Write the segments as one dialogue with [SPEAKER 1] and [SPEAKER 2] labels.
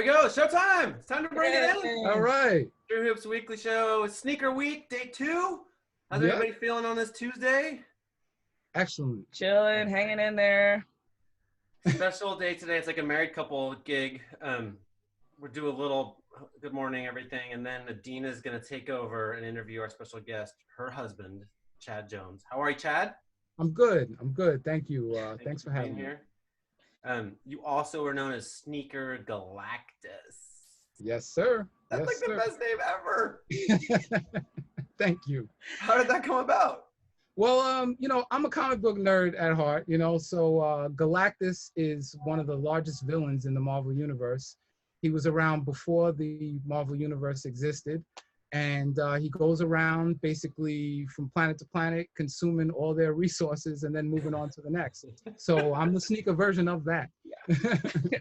[SPEAKER 1] we go. Showtime. It's time to bring it in.
[SPEAKER 2] All right.
[SPEAKER 1] TrueHoop's weekly show. Sneaker week, day 2. How's everybody feeling on this Tuesday?
[SPEAKER 2] Excellent.
[SPEAKER 3] Chilling, hanging in there.
[SPEAKER 1] Special day today. It's like a married couple gig. We'll do a little good morning, everything, and then Adena is going to take over and interview our special guest, her husband, Chad Jones. How are you, Chad?
[SPEAKER 2] I'm good. Thank you. Thanks for having me
[SPEAKER 1] here. You also are known as Sneaker Galactus.
[SPEAKER 2] Yes, sir.
[SPEAKER 1] That's
[SPEAKER 2] yes,
[SPEAKER 1] the best name ever.
[SPEAKER 2] Thank you.
[SPEAKER 1] How did that come about?
[SPEAKER 2] Well, I'm a comic book nerd at heart, so Galactus is one of the largest villains in the Marvel Universe. He was around before the Marvel Universe existed, and he goes around basically from planet to planet, consuming all their resources and then moving on to the next. So I'm the sneaker version of that.
[SPEAKER 3] Yeah.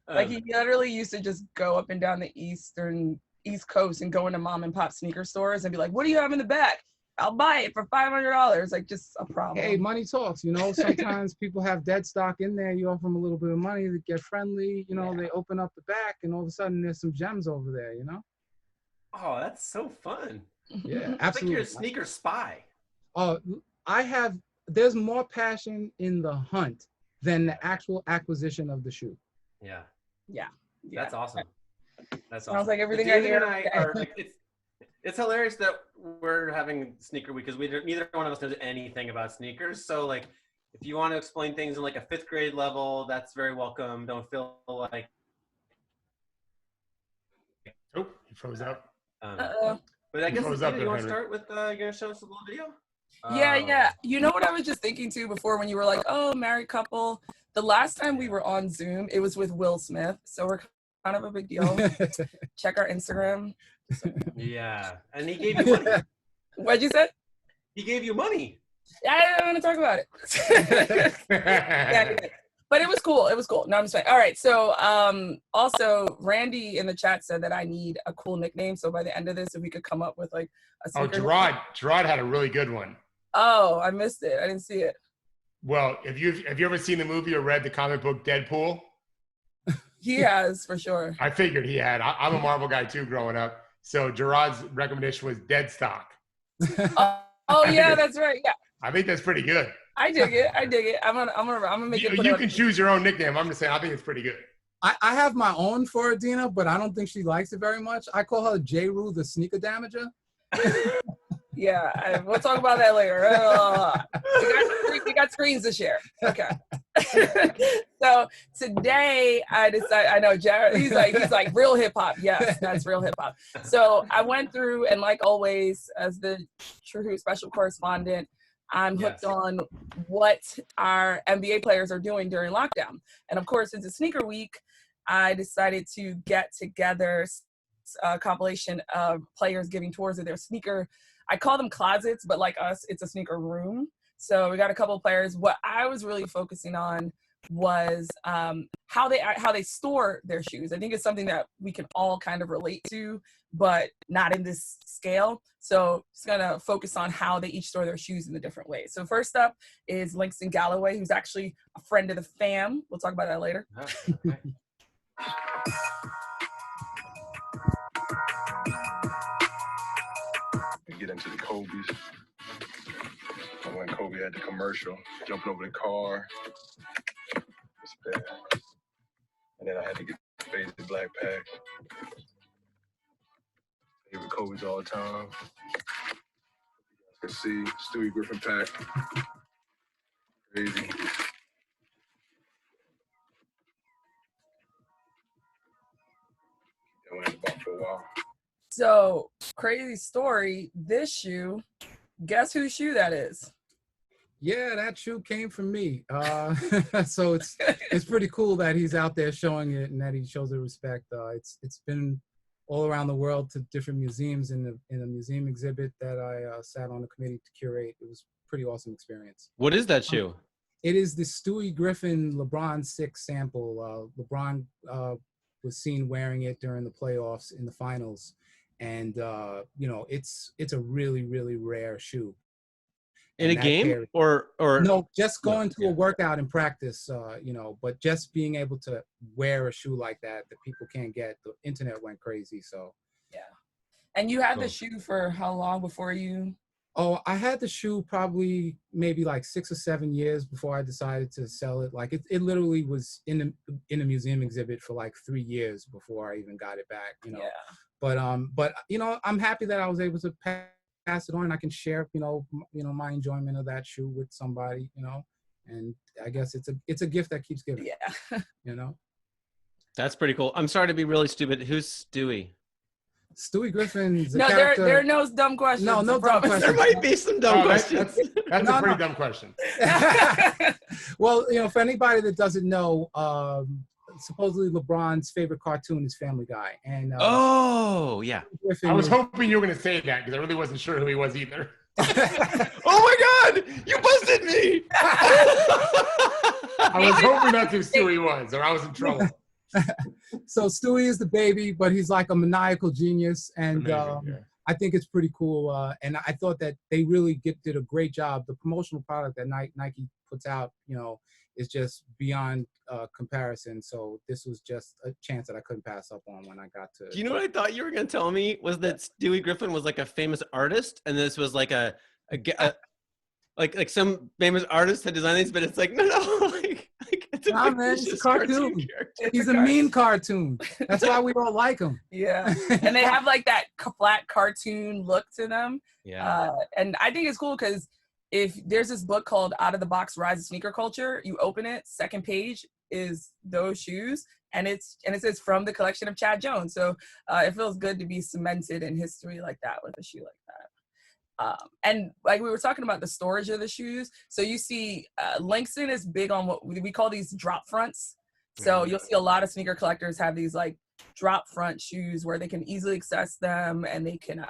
[SPEAKER 3] Like he literally used to just go up and down the East Coast and go into mom and pop sneaker stores and be like, "What do you have in the back? I'll buy it for $500. Like, just a problem.
[SPEAKER 2] Hey, money talks, sometimes people have dead stock in there. You offer them a little bit of money to get friendly, they open up the back and all of a sudden there's some gems over there,
[SPEAKER 1] Oh, that's so fun.
[SPEAKER 2] Yeah, absolutely.
[SPEAKER 1] It's like you're a sneaker spy.
[SPEAKER 2] Oh, there's more passion in the hunt than the actual acquisition of the shoe.
[SPEAKER 1] Yeah. That's awesome. That's
[SPEAKER 3] Sounds like everything I hear.
[SPEAKER 1] It's hilarious that we're having sneaker week because neither one of us knows anything about sneakers. So like, if you want to explain things in like a 5th grade level, that's very welcome. Don't feel like.
[SPEAKER 4] Oh, he froze up.
[SPEAKER 1] But I guess you want to start with you're gonna show us a little video.
[SPEAKER 3] Yeah. You know what I was just thinking too before when you were like, "Oh, married couple." The last time we were on Zoom, it was with Will Smith, so we're kind of a big deal. Check our Instagram.
[SPEAKER 1] Yeah, and he gave you money.
[SPEAKER 3] What'd you say?
[SPEAKER 1] He gave you money.
[SPEAKER 3] I don't want to talk about it. Yeah, but it was cool. No, I'm just saying. All right. So also Randy in the chat said that I need a cool nickname. So by the end of this, if we could come up with like a
[SPEAKER 4] Gerard had a really good one.
[SPEAKER 3] Oh, I missed it. I didn't see it.
[SPEAKER 4] Well, have you ever seen the movie or read the comic book Deadpool?
[SPEAKER 3] He has, for sure.
[SPEAKER 4] I figured he had. I'm a Marvel guy too growing up. So Gerard's recommendation was Dead Stock.
[SPEAKER 3] Oh yeah, that's right. Yeah.
[SPEAKER 4] I think that's pretty good.
[SPEAKER 3] I dig it. I'm gonna make it.
[SPEAKER 4] You can choose your own nickname. I'm just saying. I think it's pretty good.
[SPEAKER 2] I have my own for Adena, but I don't think she likes it very much. I call her J-Rue the Sneaker Damager.
[SPEAKER 3] Yeah, we'll talk about that later. We got screens to share. Okay. So today I decided, I know Jared, he's like real hip hop. Yes, that's real hip hop. So I went through and like always, as the TrueHoop special correspondent, I'm hooked on what our NBA players are doing during lockdown. And of course, it's a sneaker week. I decided to get together a compilation of players giving tours of their sneaker. I call them closets, but like us, it's a sneaker room. So we got a couple of players. What I was really focusing on was how they store their shoes. I think it's something that we can all kind of relate to, but not in this scale. So just gonna focus on how they each store their shoes in the different ways. So first up is Langston Galloway, who's actually a friend of the fam. We'll talk about that later.
[SPEAKER 1] Okay.
[SPEAKER 5] Get into the Kobe's. When Kobe had the commercial, jumping over the car. It's bad. And then I had to get the faded black pack. Favorite Kobe's all the time. You guys can see Stewie Griffin pack. Crazy. I went in the box for a while.
[SPEAKER 3] So, crazy story, this shoe, guess whose shoe that is?
[SPEAKER 2] Yeah, that shoe came from me. So it's pretty cool that he's out there showing it and that he shows the respect. It's been all around the world to different museums in a museum exhibit that I sat on the committee to curate. It was a pretty awesome experience.
[SPEAKER 1] What is that shoe?
[SPEAKER 2] It is the Stewie Griffin LeBron 6 sample. LeBron was seen wearing it during the playoffs in the finals. And, it's a really, really rare shoe.
[SPEAKER 1] In a game or
[SPEAKER 2] no, just going to
[SPEAKER 1] yeah.
[SPEAKER 2] a workout and practice, you know, but just being able to wear a shoe like that people can't get. The internet went crazy, so.
[SPEAKER 3] Yeah. And you had the shoe for how long before you?
[SPEAKER 2] Oh, I had the shoe probably maybe like 6 or 7 years before I decided to sell it. Like it literally was in a museum exhibit for like 3 years before I even got it back, you know.
[SPEAKER 3] Yeah.
[SPEAKER 2] But you know, I'm happy that I was able to pass it on. I can share, you know, my enjoyment of that shoe with somebody, you know. And I guess it's a gift that keeps giving.
[SPEAKER 3] Yeah.
[SPEAKER 2] You know.
[SPEAKER 1] That's pretty cool. I'm sorry to be really stupid. Who's Stewie?
[SPEAKER 2] Stewie Griffin's a
[SPEAKER 3] no,
[SPEAKER 2] character.
[SPEAKER 3] there are no dumb questions.
[SPEAKER 2] No dumb questions.
[SPEAKER 1] There might be some dumb questions.
[SPEAKER 4] That's a pretty dumb question.
[SPEAKER 2] Well, you know, for anybody that doesn't know, supposedly LeBron's favorite cartoon is Family Guy. And
[SPEAKER 1] oh, yeah.
[SPEAKER 4] I was hoping you were going to say that because I really wasn't sure who he was either.
[SPEAKER 1] Oh my God! You busted me!
[SPEAKER 4] I was hoping that's who Stewie was, or I was in trouble.
[SPEAKER 2] So Stewie is the baby, but he's like a maniacal genius, and I think it's pretty cool. And I thought that they really did a great job. The promotional product that Nike puts out, you know, is just beyond comparison. So this was just a chance that I couldn't pass up on when I got to.
[SPEAKER 1] Do you know what I thought you were going to tell me? Was that Stewie Griffin was like a famous artist, and this was like like some famous artist had designed these, but it's like no, like it's
[SPEAKER 2] it's a cartoon. He's a mean cartoon. That's why we all like him.
[SPEAKER 3] Yeah, and they have like that flat cartoon look to them.
[SPEAKER 1] Yeah,
[SPEAKER 3] and I think it's cool because if there's this book called Out of the Box: Rise of Sneaker Culture, you open it, second page is those shoes, and it says from the collection of Chad Jones. So it feels good to be cemented in history like that with a shoe like that. And like we were talking about the storage of the shoes. So you see Langston is big on what we call these drop fronts. So you'll see a lot of sneaker collectors have these like drop front shoes where they can easily access them and they can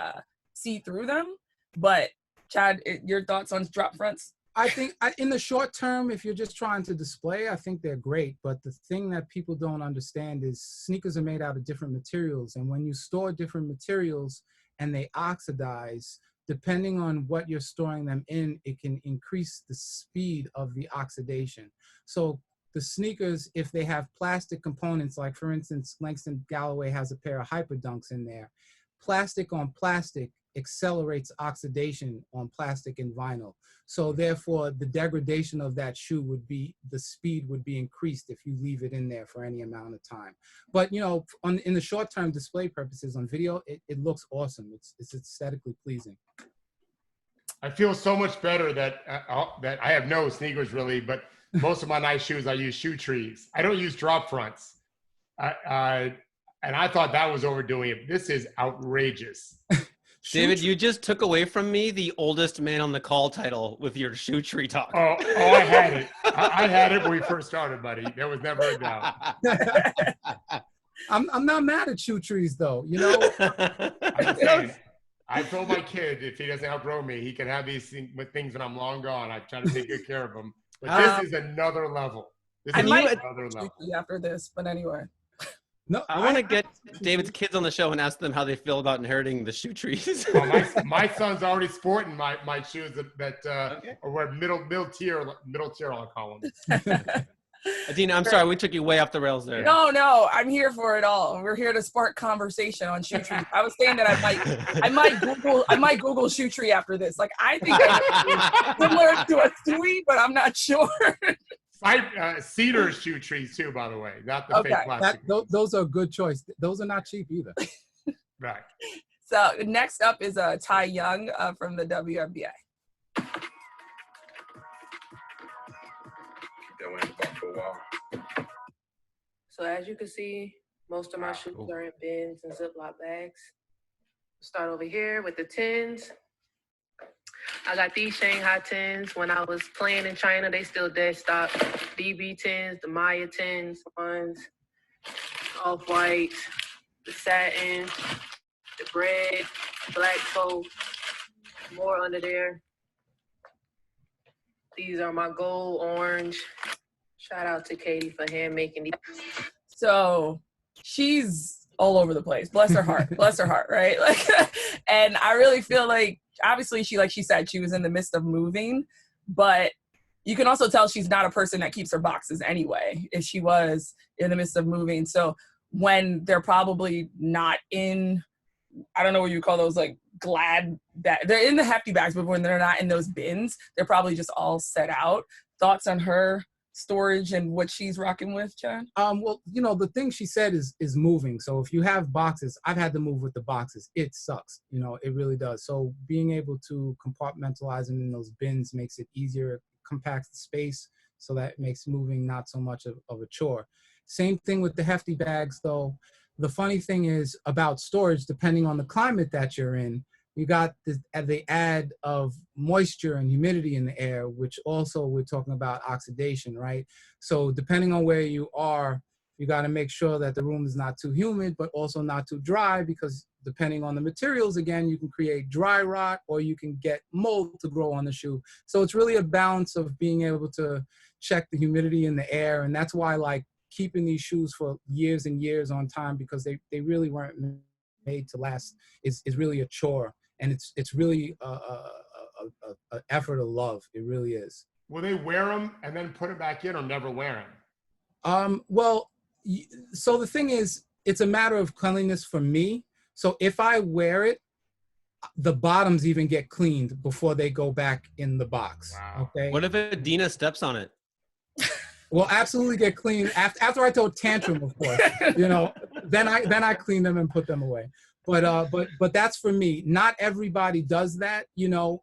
[SPEAKER 3] see through them. But Chad, your thoughts on drop fronts?
[SPEAKER 2] I think in the short term, if you're just trying to display, I think they're great. But the thing that people don't understand is sneakers are made out of different materials. And when you store different materials and they oxidize, depending on what you're storing them in, it can increase the speed of the oxidation. So the sneakers, if they have plastic components, like for instance, Langston Galloway has a pair of Hyper Dunks in there, plastic on plastic accelerates oxidation on plastic and vinyl. So therefore, the degradation of that shoe the speed would be increased if you leave it in there for any amount of time. But, you know, in the short-term display purposes on video, it looks awesome. It's aesthetically pleasing.
[SPEAKER 4] I feel so much better that I have no sneakers really, but most of my nice shoes, I use shoe trees. I don't use drop fronts. And I thought that was overdoing it. This is outrageous.
[SPEAKER 1] David, you just took away from me the oldest man on the call title with your shoe tree talk.
[SPEAKER 4] Oh, I had it. I had it when we first started, buddy. There was never a doubt.
[SPEAKER 2] I'm not mad at shoe trees, though. You know,
[SPEAKER 4] I told my kid if he doesn't outgrow me, he can have these things when I'm long gone. I try to take good care of him. But this is another level. This is another level.
[SPEAKER 3] After this, but anyway.
[SPEAKER 2] No,
[SPEAKER 1] I want to get David's kids on the show and ask them how they feel about inheriting the shoe trees.
[SPEAKER 4] Well, my son's already sporting my shoes that are middle tier, I'll call them.
[SPEAKER 1] Adena, I'm sorry, we took you way off the rails there.
[SPEAKER 3] No, I'm here for it all. We're here to spark conversation on shoe tree. I was saying that I might Google shoe tree after this. Like I think I'm similar to a Stewie, but I'm not sure.
[SPEAKER 4] Cedar shoe trees too, by the way, not the fake plastic.
[SPEAKER 2] Those are a good choice. Those are not cheap either.
[SPEAKER 4] Right.
[SPEAKER 3] So next up is Tae Yong from the Wnba.
[SPEAKER 5] Keep that one in the box for a while.
[SPEAKER 6] So as you can see, most of my shoes are in bins and Ziploc bags. Start over here with the 10s. I got these Shanghai 10s. When I was playing in China, they still dead stock. DB 10s, the Maya 10s, ones, off-white, the satin, the red, black coat, more under there. These are my gold, orange. Shout out to Katie for hand making these.
[SPEAKER 3] So she's all over the place. Bless her heart. Bless her heart, right? Like, and I really feel like, obviously, like she said, she was in the midst of moving, but you can also tell she's not a person that keeps her boxes anyway, if she was in the midst of moving. So when they're probably not in, I don't know what you call those, like glad bag. They're in the hefty bags, but when they're not in those bins, they're probably just all set out. Thoughts on her storage and what she's rocking with, Chad?
[SPEAKER 2] Well, you know, the thing she said is moving. So if you have boxes, I've had to move with the boxes. It sucks. You know, it really does. So being able to compartmentalize them in those bins makes it easier, compacts the space, so that it makes moving not so much of a chore. Same thing with the hefty bags, though. The funny thing is about storage, depending on the climate that you're in, you got the add of moisture and humidity in the air, which also we're talking about oxidation, right? So depending on where you are, you got to make sure that the room is not too humid, but also not too dry, because depending on the materials, again, you can create dry rot or you can get mold to grow on the shoe. So it's really a balance of being able to check the humidity in the air. And that's why, like, keeping these shoes for years and years on time, because they really weren't made to last, is really a chore. And it's really a effort of love. It really is.
[SPEAKER 4] Will they wear them and then put them back in, or never wear them?
[SPEAKER 2] Well, so the thing is, it's a matter of cleanliness for me. So if I wear it, the bottoms even get cleaned before they go back in the box.
[SPEAKER 4] Wow.
[SPEAKER 2] Okay.
[SPEAKER 1] What if Adena steps on it?
[SPEAKER 2] Will absolutely get cleaned after I throw tantrum, of course. You know, then I clean them and put them away. But that's for me. Not everybody does that, you know.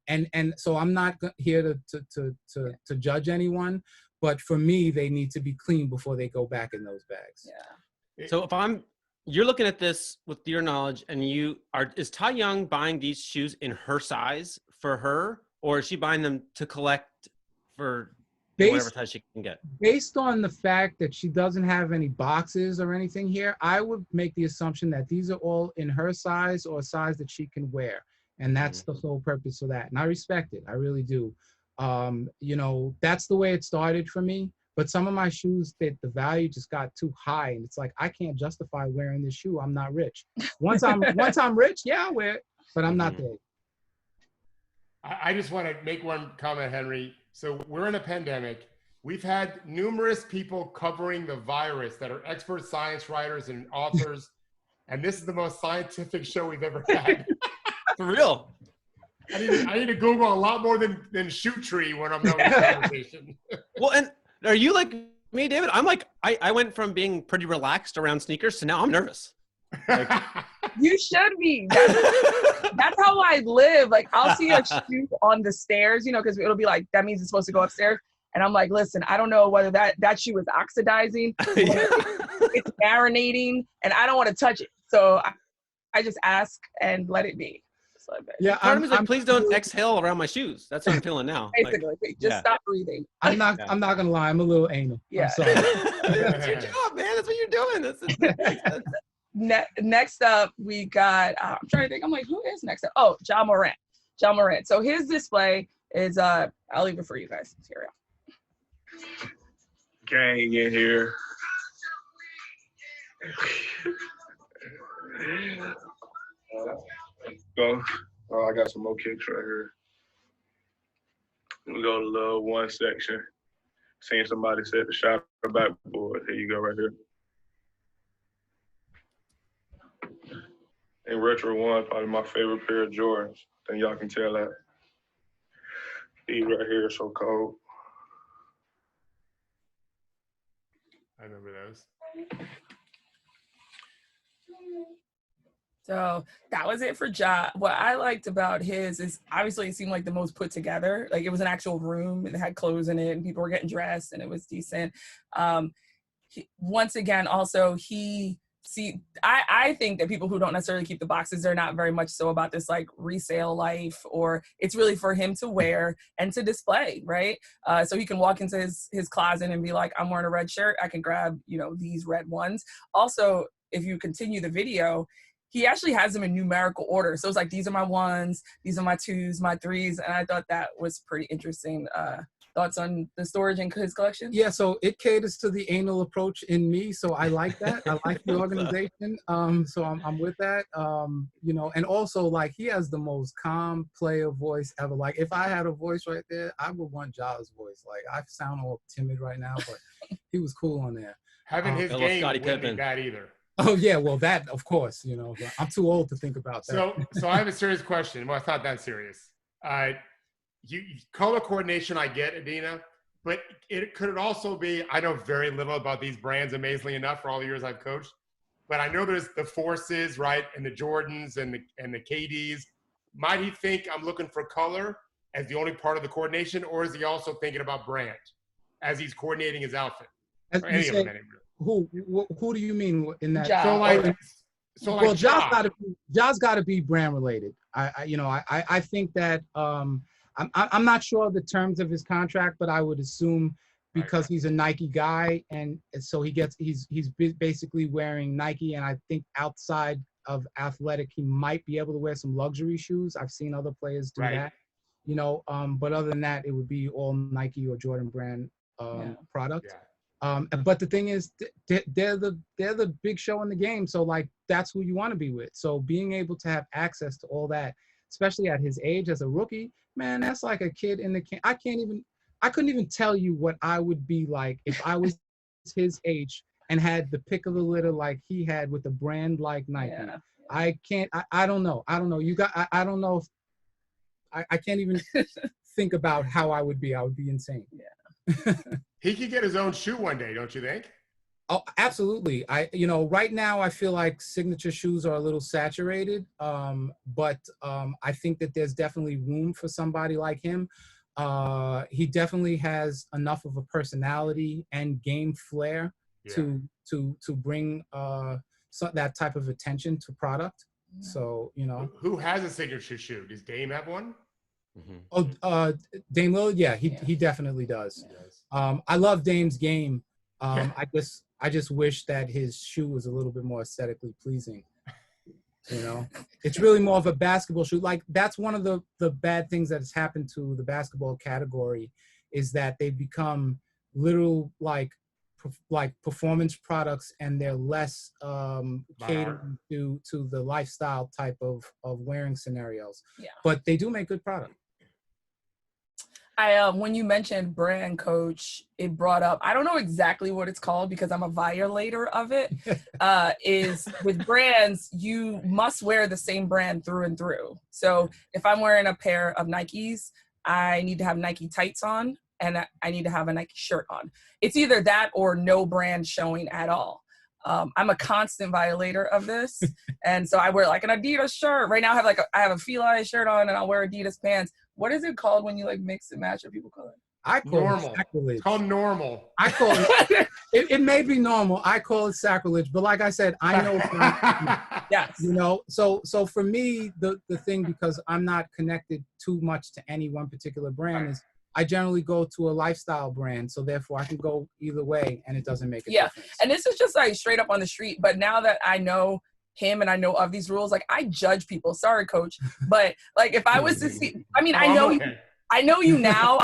[SPEAKER 2] And so I'm not here to judge anyone. But for me, they need to be clean before they go back in those bags.
[SPEAKER 3] Yeah.
[SPEAKER 1] So you're looking at this with your knowledge, and is Tae Yong buying these shoes in her size for her, or is she buying them to collect for whatever size she can get?
[SPEAKER 2] Based on the fact that she doesn't have any boxes or anything here, I would make the assumption that these are all in her size or a size that she can wear. And that's the sole purpose of that. And I respect it. I really do. You know, that's the way it started for me. But some of my shoes, the value just got too high. And it's like, I can't justify wearing this shoe. I'm not rich. Once I'm rich, yeah, I'll wear it. But I'm not there.
[SPEAKER 4] I just want to make one comment, Henry. So we're in a pandemic. We've had numerous people covering the virus that are expert science writers and authors. And this is the most scientific show we've ever had.
[SPEAKER 1] For real.
[SPEAKER 4] I need to Google a lot more than shoe tree when I'm done with the conversation.
[SPEAKER 1] Well, and are you like me, David? I'm like, I went from being pretty relaxed around sneakers to now I'm nervous. Like,
[SPEAKER 3] you should be. That's how I live. Like, I'll see a shoe on the stairs, you know, because it'll be like, that means it's supposed to go upstairs. And I'm like, listen, I don't know whether that shoe is oxidizing, it's marinating, and I don't want to touch it. So I just ask and let it be. So,
[SPEAKER 2] yeah,
[SPEAKER 1] part of me is like, please don't exhale around my shoes. That's what I'm feeling now.
[SPEAKER 3] Basically, like, just stop breathing.
[SPEAKER 2] I'm not gonna lie, I'm a little anal.
[SPEAKER 3] Yeah.
[SPEAKER 2] I'm sorry.
[SPEAKER 1] That's your job, man. That's what you're doing.
[SPEAKER 3] Next up, we got, I'm trying to think, I'm like, who is next up? Oh, Ja Morant. Ja Morant. So his display is, I'll leave it for you guys. Here we go.
[SPEAKER 5] Gang in here. Go. Oh, I got some more kicks right here. We go to the little one section. Seeing somebody set the shot on the backboard. Here you go, right here. In Retro 1, probably my favorite pair of Jordans. I think y'all can tell that. These right here are so cold.
[SPEAKER 4] I remember those.
[SPEAKER 3] So that was it for Ja. What I liked about his is, obviously it seemed like the most put together. Like, it was an actual room and it had clothes in it and people were getting dressed and it was decent. Once again, also I think that people who don't necessarily keep the boxes, they're not very much so about this like resale life, or it's really for him to wear and to display, right? So he can walk into his closet and be like, I'm wearing a red shirt, I can grab, you know, these red ones. Also, if you continue the video, he actually has them in numerical order. So it's like, these are my ones, these are my twos, my threes. And I thought that was pretty interesting Thoughts on the storage in his collection?
[SPEAKER 2] Yeah, so it caters to the anal approach in me, so I like that. I like the organization, so I'm with that. You know, and also like he has the most calm player voice ever. Like if I had a voice right there, I would want Ja's voice. Like I sound all timid right now, but he was cool on there.
[SPEAKER 4] Having his game
[SPEAKER 1] Scottie
[SPEAKER 4] wouldn't be
[SPEAKER 1] Pippen.
[SPEAKER 4] bad either.
[SPEAKER 2] Oh yeah, well that of course, you know, I'm too old to think about that.
[SPEAKER 4] So I have a serious question. Well, it's not that serious. You color coordination, I get, Adena, but could it also be? I know very little about these brands, amazingly enough, for all the years I've coached. But I know there's the Forces, right, and the Jordans and the KDs. Might he think I'm looking for color as the only part of the coordination, or is he also thinking about brand as he's coordinating his outfit?
[SPEAKER 2] As
[SPEAKER 4] Or
[SPEAKER 2] you
[SPEAKER 4] any of
[SPEAKER 2] say,
[SPEAKER 4] them,
[SPEAKER 2] who do you mean in that?
[SPEAKER 3] Ja.
[SPEAKER 2] Well, Ja's got to be brand related. I think that I'm not sure of the terms of his contract, but I would assume because he's a Nike guy, and so he's basically wearing Nike, and I think outside of athletic, he might be able to wear some luxury shoes. I've seen other players do that, you know. But other than that, it would be all Nike or Jordan brand product.
[SPEAKER 4] Yeah.
[SPEAKER 2] But the thing is, they're the big show in the game. So like that's who you want to be with. So being able to have access to all that, especially at his age as a rookie, man, that's like a kid in the camp. I couldn't even tell you what I would be like if I was his age and had the pick of the litter like he had with a brand like Nike. Yeah. I don't know. I don't know. I don't know if I can't even think about how I would be. I would be insane. Yeah.
[SPEAKER 4] He could get his own shoe one day, don't you think?
[SPEAKER 2] Oh, absolutely. Right now I feel like signature shoes are a little saturated, but I think that there's definitely room for somebody like him. He definitely has enough of a personality and game flair to bring that type of attention to product. So, you know.
[SPEAKER 4] Who has a signature shoe? Does Dame have one?
[SPEAKER 2] Mm-hmm. Oh, Dame Lillard, he definitely does. I love Dame's game. I just wish that his shoe was a little bit more aesthetically pleasing. You know, it's really more of a basketball shoe. Like that's one of the bad things that has happened to the basketball category is that they've become literal like performance products, and they're less catering to the lifestyle type of wearing scenarios. Yeah. But they do make good product.
[SPEAKER 3] When you mentioned brand coach, it brought up, I don't know exactly what it's called because I'm a violator of it, is with brands, you must wear the same brand through and through. So if I'm wearing a pair of Nikes, I need to have Nike tights on and I need to have a Nike shirt on. It's either that or no brand showing at all. I'm a constant violator of this. And so I wear like an Adidas shirt. Right now I have a Fila shirt on and I'll wear Adidas pants. What is it called when you like mix and match what people call it?
[SPEAKER 2] I call
[SPEAKER 4] normal.
[SPEAKER 2] it sacrilege.
[SPEAKER 4] It's called normal.
[SPEAKER 2] I call it, it may be normal. I call it sacrilege. But like I said, I know.
[SPEAKER 3] Yes.
[SPEAKER 2] You know, so for me, the thing, because I'm not connected too much to any one particular brand, is I generally go to a lifestyle brand. So therefore I can go either way and it doesn't make a difference.
[SPEAKER 3] And this is just like straight up on the street. But now that I know him and I know of these rules, like I judge people. Sorry, coach. But like if I was to see, I mean, I know you now,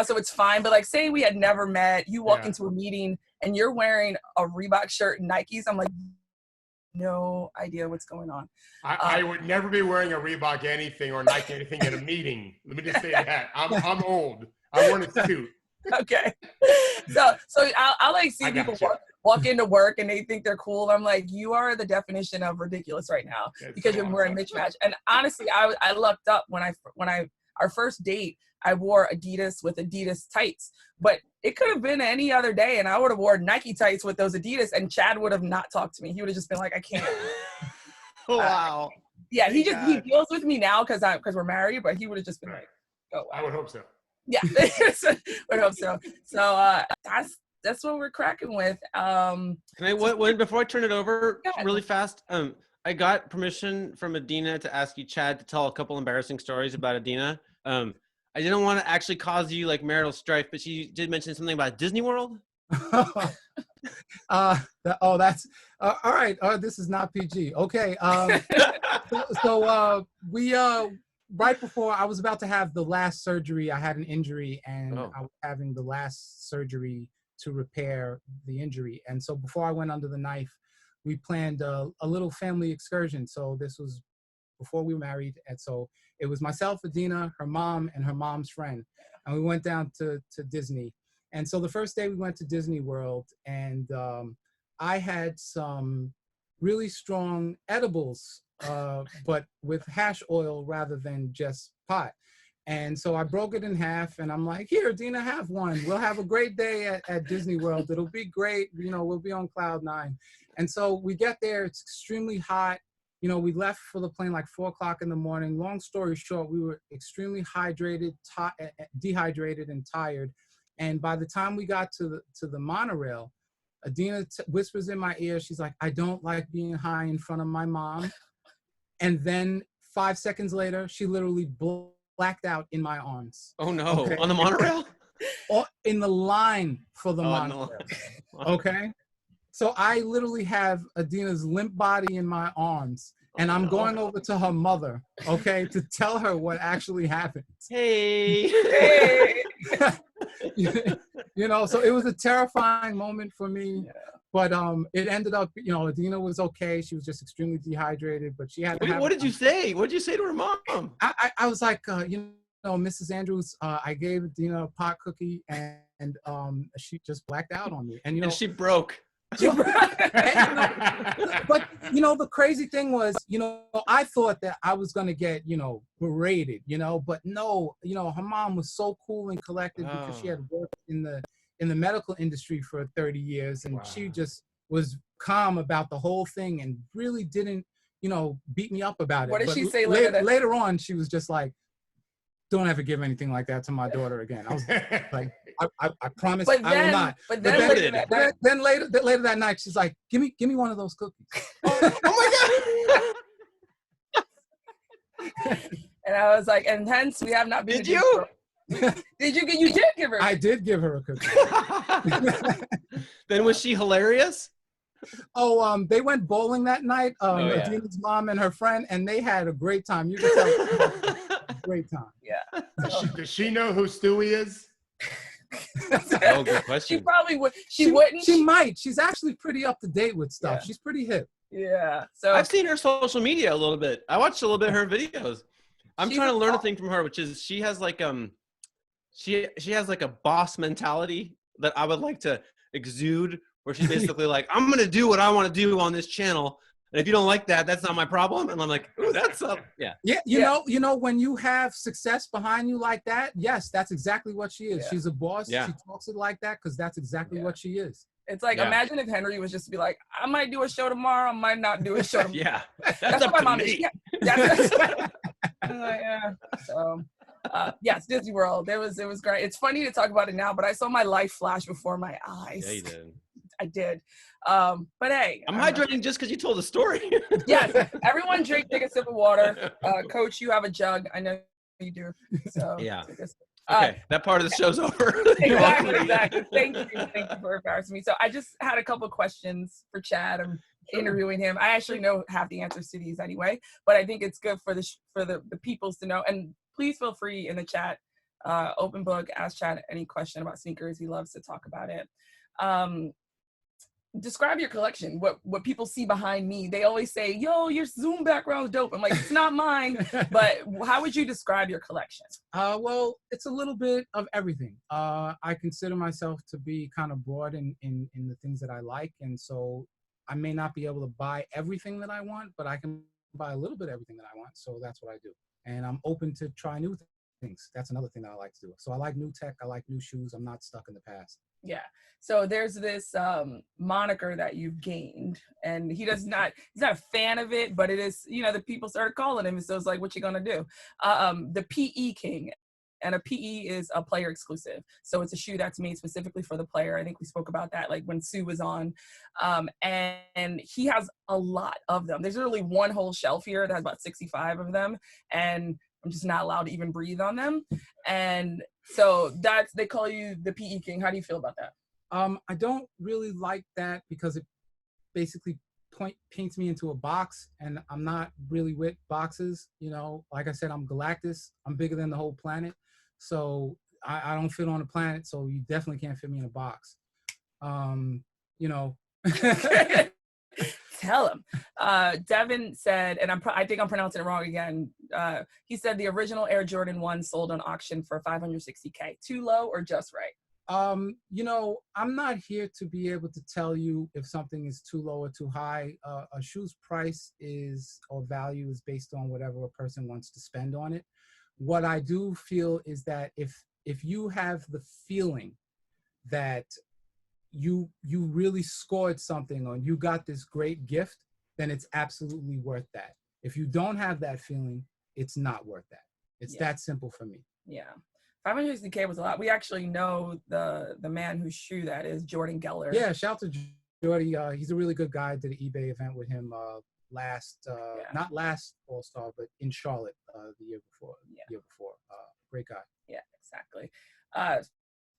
[SPEAKER 3] so it's fine. But like say we had never met, you walk into a meeting and you're wearing a Reebok shirt and Nikes. I'm like, no idea what's going on.
[SPEAKER 4] I would never be wearing a Reebok anything or Nike anything at a meeting. Let me just say that. I'm old. I want a suit.
[SPEAKER 3] Okay. So I like see people walk into work and they think they're cool. I'm like, you are the definition of ridiculous right now because you're wearing mismatch. And honestly, I lucked up when our first date, I wore Adidas with Adidas tights, but it could have been any other day and I would have worn Nike tights with those Adidas and Chad would have not talked to me. He would have just been like, I can't.
[SPEAKER 1] Wow.
[SPEAKER 3] Yeah. He deals with me now because we're married, but he would have just been like, oh, wow.
[SPEAKER 4] I would hope so.
[SPEAKER 3] Yeah. would hope so. So that's what we're cracking with.
[SPEAKER 1] Can I, before I turn it over really fast, I got permission from Adena to ask you, Chad, to tell a couple embarrassing stories about Adena. I didn't want to actually cause you like marital strife, but she did mention something about Disney World.
[SPEAKER 2] That's all right. This is not PG. Okay. So we right before I was about to have the last surgery, I had an injury, and I was having the last surgery to repair the injury. And so before I went under the knife, we planned a little family excursion. So this was before we were married. And so it was myself, Adena, her mom, and her mom's friend. And we went down to Disney. And so the first day we went to Disney World, and I had some really strong edibles, but with hash oil rather than just pot. And so I broke it in half, and I'm like, here, Adena, have one. We'll have a great day at Disney World. It'll be great. You know, we'll be on cloud 9. And so we get there. It's extremely hot. You know, we left for the plane like 4 o'clock in the morning. Long story short, we were extremely dehydrated and tired. And by the time we got to the monorail, Adena whispers in my ear, she's like, I don't like being high in front of my mom. And then 5 seconds later, she literally blacked out in my arms.
[SPEAKER 1] Oh no, okay? On the monorail?
[SPEAKER 2] Or in the line for the monorail. No. Okay? So I literally have Adena's limp body in my arms, and I'm going over to her mother, okay, to tell her what actually happened.
[SPEAKER 1] Hey.
[SPEAKER 2] You know, so it was a terrifying moment for me. Yeah. But it ended up, you know, Adena was okay. She was just extremely dehydrated, but she had.
[SPEAKER 1] What did you say? What did you say to her mom?
[SPEAKER 2] I was like, you know, Mrs. Andrews, I gave Adena a pot cookie, and she just blacked out on me, and you know,
[SPEAKER 1] and she broke.
[SPEAKER 2] And, you know, but you know, the crazy thing was, you know, I thought that I was gonna get, you know, berated, you know, but no, you know, her mom was so cool and collected because she had worked in the medical industry for 30 years, and she just was calm about the whole thing and really didn't, you know, beat me up about it.
[SPEAKER 3] What did she say
[SPEAKER 2] later on? She was just like, don't ever give anything like that to my daughter again. I was like, I promise I will not.
[SPEAKER 3] But
[SPEAKER 2] then later that night, she's like, give me one of those cookies.
[SPEAKER 3] Oh my God. And I was like, and hence we have not been.
[SPEAKER 1] Did you?
[SPEAKER 3] You did give her.
[SPEAKER 2] I did give her a cookie.
[SPEAKER 1] Then was she hilarious?
[SPEAKER 2] Oh, they went bowling that night. Adena's mom and her friend, and they had a great time. You can tell. Great time.
[SPEAKER 3] Yeah.
[SPEAKER 4] Does she know who Stewie is?
[SPEAKER 1] Oh, good question.
[SPEAKER 3] She probably would. She wouldn't.
[SPEAKER 2] She might. She's actually pretty up to date with stuff.
[SPEAKER 3] Yeah.
[SPEAKER 2] She's pretty hip.
[SPEAKER 3] Yeah. So
[SPEAKER 1] I've seen her social media a little bit. I watched a little bit of her videos. I'm trying to learn a thing from her, which is she has like she has like a boss mentality that I would like to exude, where she's basically like, I'm gonna do what I want to do on this channel. And if you don't like that, that's not my problem. And I'm like, ooh, that's up. Yeah.
[SPEAKER 2] Yeah. You know, when you have success behind you like that, yes, that's exactly what she is. Yeah. She's a boss. Yeah. She talks it like that because that's exactly what she is.
[SPEAKER 3] It's like, imagine if Henry was just to be like, I might do a show tomorrow, I might not do a show tomorrow.
[SPEAKER 1] Yeah.
[SPEAKER 3] That's what my mom is. Yeah. I'm like, yeah. So yes, Disney World. It was great. It's funny to talk about it now, but I saw my life flash before my eyes.
[SPEAKER 1] Yeah, you did.
[SPEAKER 3] I did. But hey.
[SPEAKER 1] I'm hydrating just because you told the story.
[SPEAKER 3] Yes. Everyone take a sip of water. Coach, you have a jug. I know you do. So
[SPEAKER 1] yeah. Okay, that part of the show's over.
[SPEAKER 3] Exactly. Thank you for embarrassing me. So I just had a couple of questions for Chad. I'm interviewing him. I actually know half the answers to these anyway, but I think it's good for the peoples to know. And please feel free in the chat, open book, ask Chad any question about sneakers. He loves to talk about it. Describe your collection. What people see behind me, they always say, yo, your Zoom background's dope. I'm like, it's not mine. But how would you describe your collection?
[SPEAKER 2] Well, it's a little bit of everything. I consider myself to be kind of broad in the things that I like, and so I may not be able to buy everything that I want, but I can buy a little bit of everything that I want. So that's what I do, and I'm open to try new things. That's another thing that I like to do. So I like new tech. I like new shoes. I'm not stuck in the past.
[SPEAKER 3] Yeah. So there's this moniker that you've gained, and he's not a fan of it, but it is, you know, the people started calling him, and so it's like, what you gonna do? The PE King. And a PE is a player exclusive. So it's a shoe that's made specifically for the player. I think we spoke about that like when Sue was on. And he has a lot of them. There's literally one whole shelf here that has about 65 of them. And I'm just not allowed to even breathe on them. And so they call you the PE King. How do you feel about that?
[SPEAKER 2] I don't really like that because it basically paints me into a box, and I'm not really with boxes. You know, like I said, I'm Galactus. I'm bigger than the whole planet, so I don't fit on a planet. So you definitely can't fit me in a box. You know.
[SPEAKER 3] Tell him. Devin said, and I think I'm pronouncing it wrong again. He said the original Air Jordan 1 sold on auction for $560K. Too low or just right?
[SPEAKER 2] You know, I'm not here to be able to tell you if something is too low or too high. A shoe's price or value is based on whatever a person wants to spend on it. What I do feel is that if you have the feeling that you really scored something or you got this great gift, then it's absolutely worth that. If you don't have that feeling, it's not worth that. It's that simple for me.
[SPEAKER 3] Yeah. 560K was a lot. We actually know the man whose shoe that is, Jordan Geller.
[SPEAKER 2] Yeah, shout out to Jordy. He's a really good guy. Did an eBay event with him not last All-Star, but in Charlotte the year before. Great guy.
[SPEAKER 3] Yeah, exactly.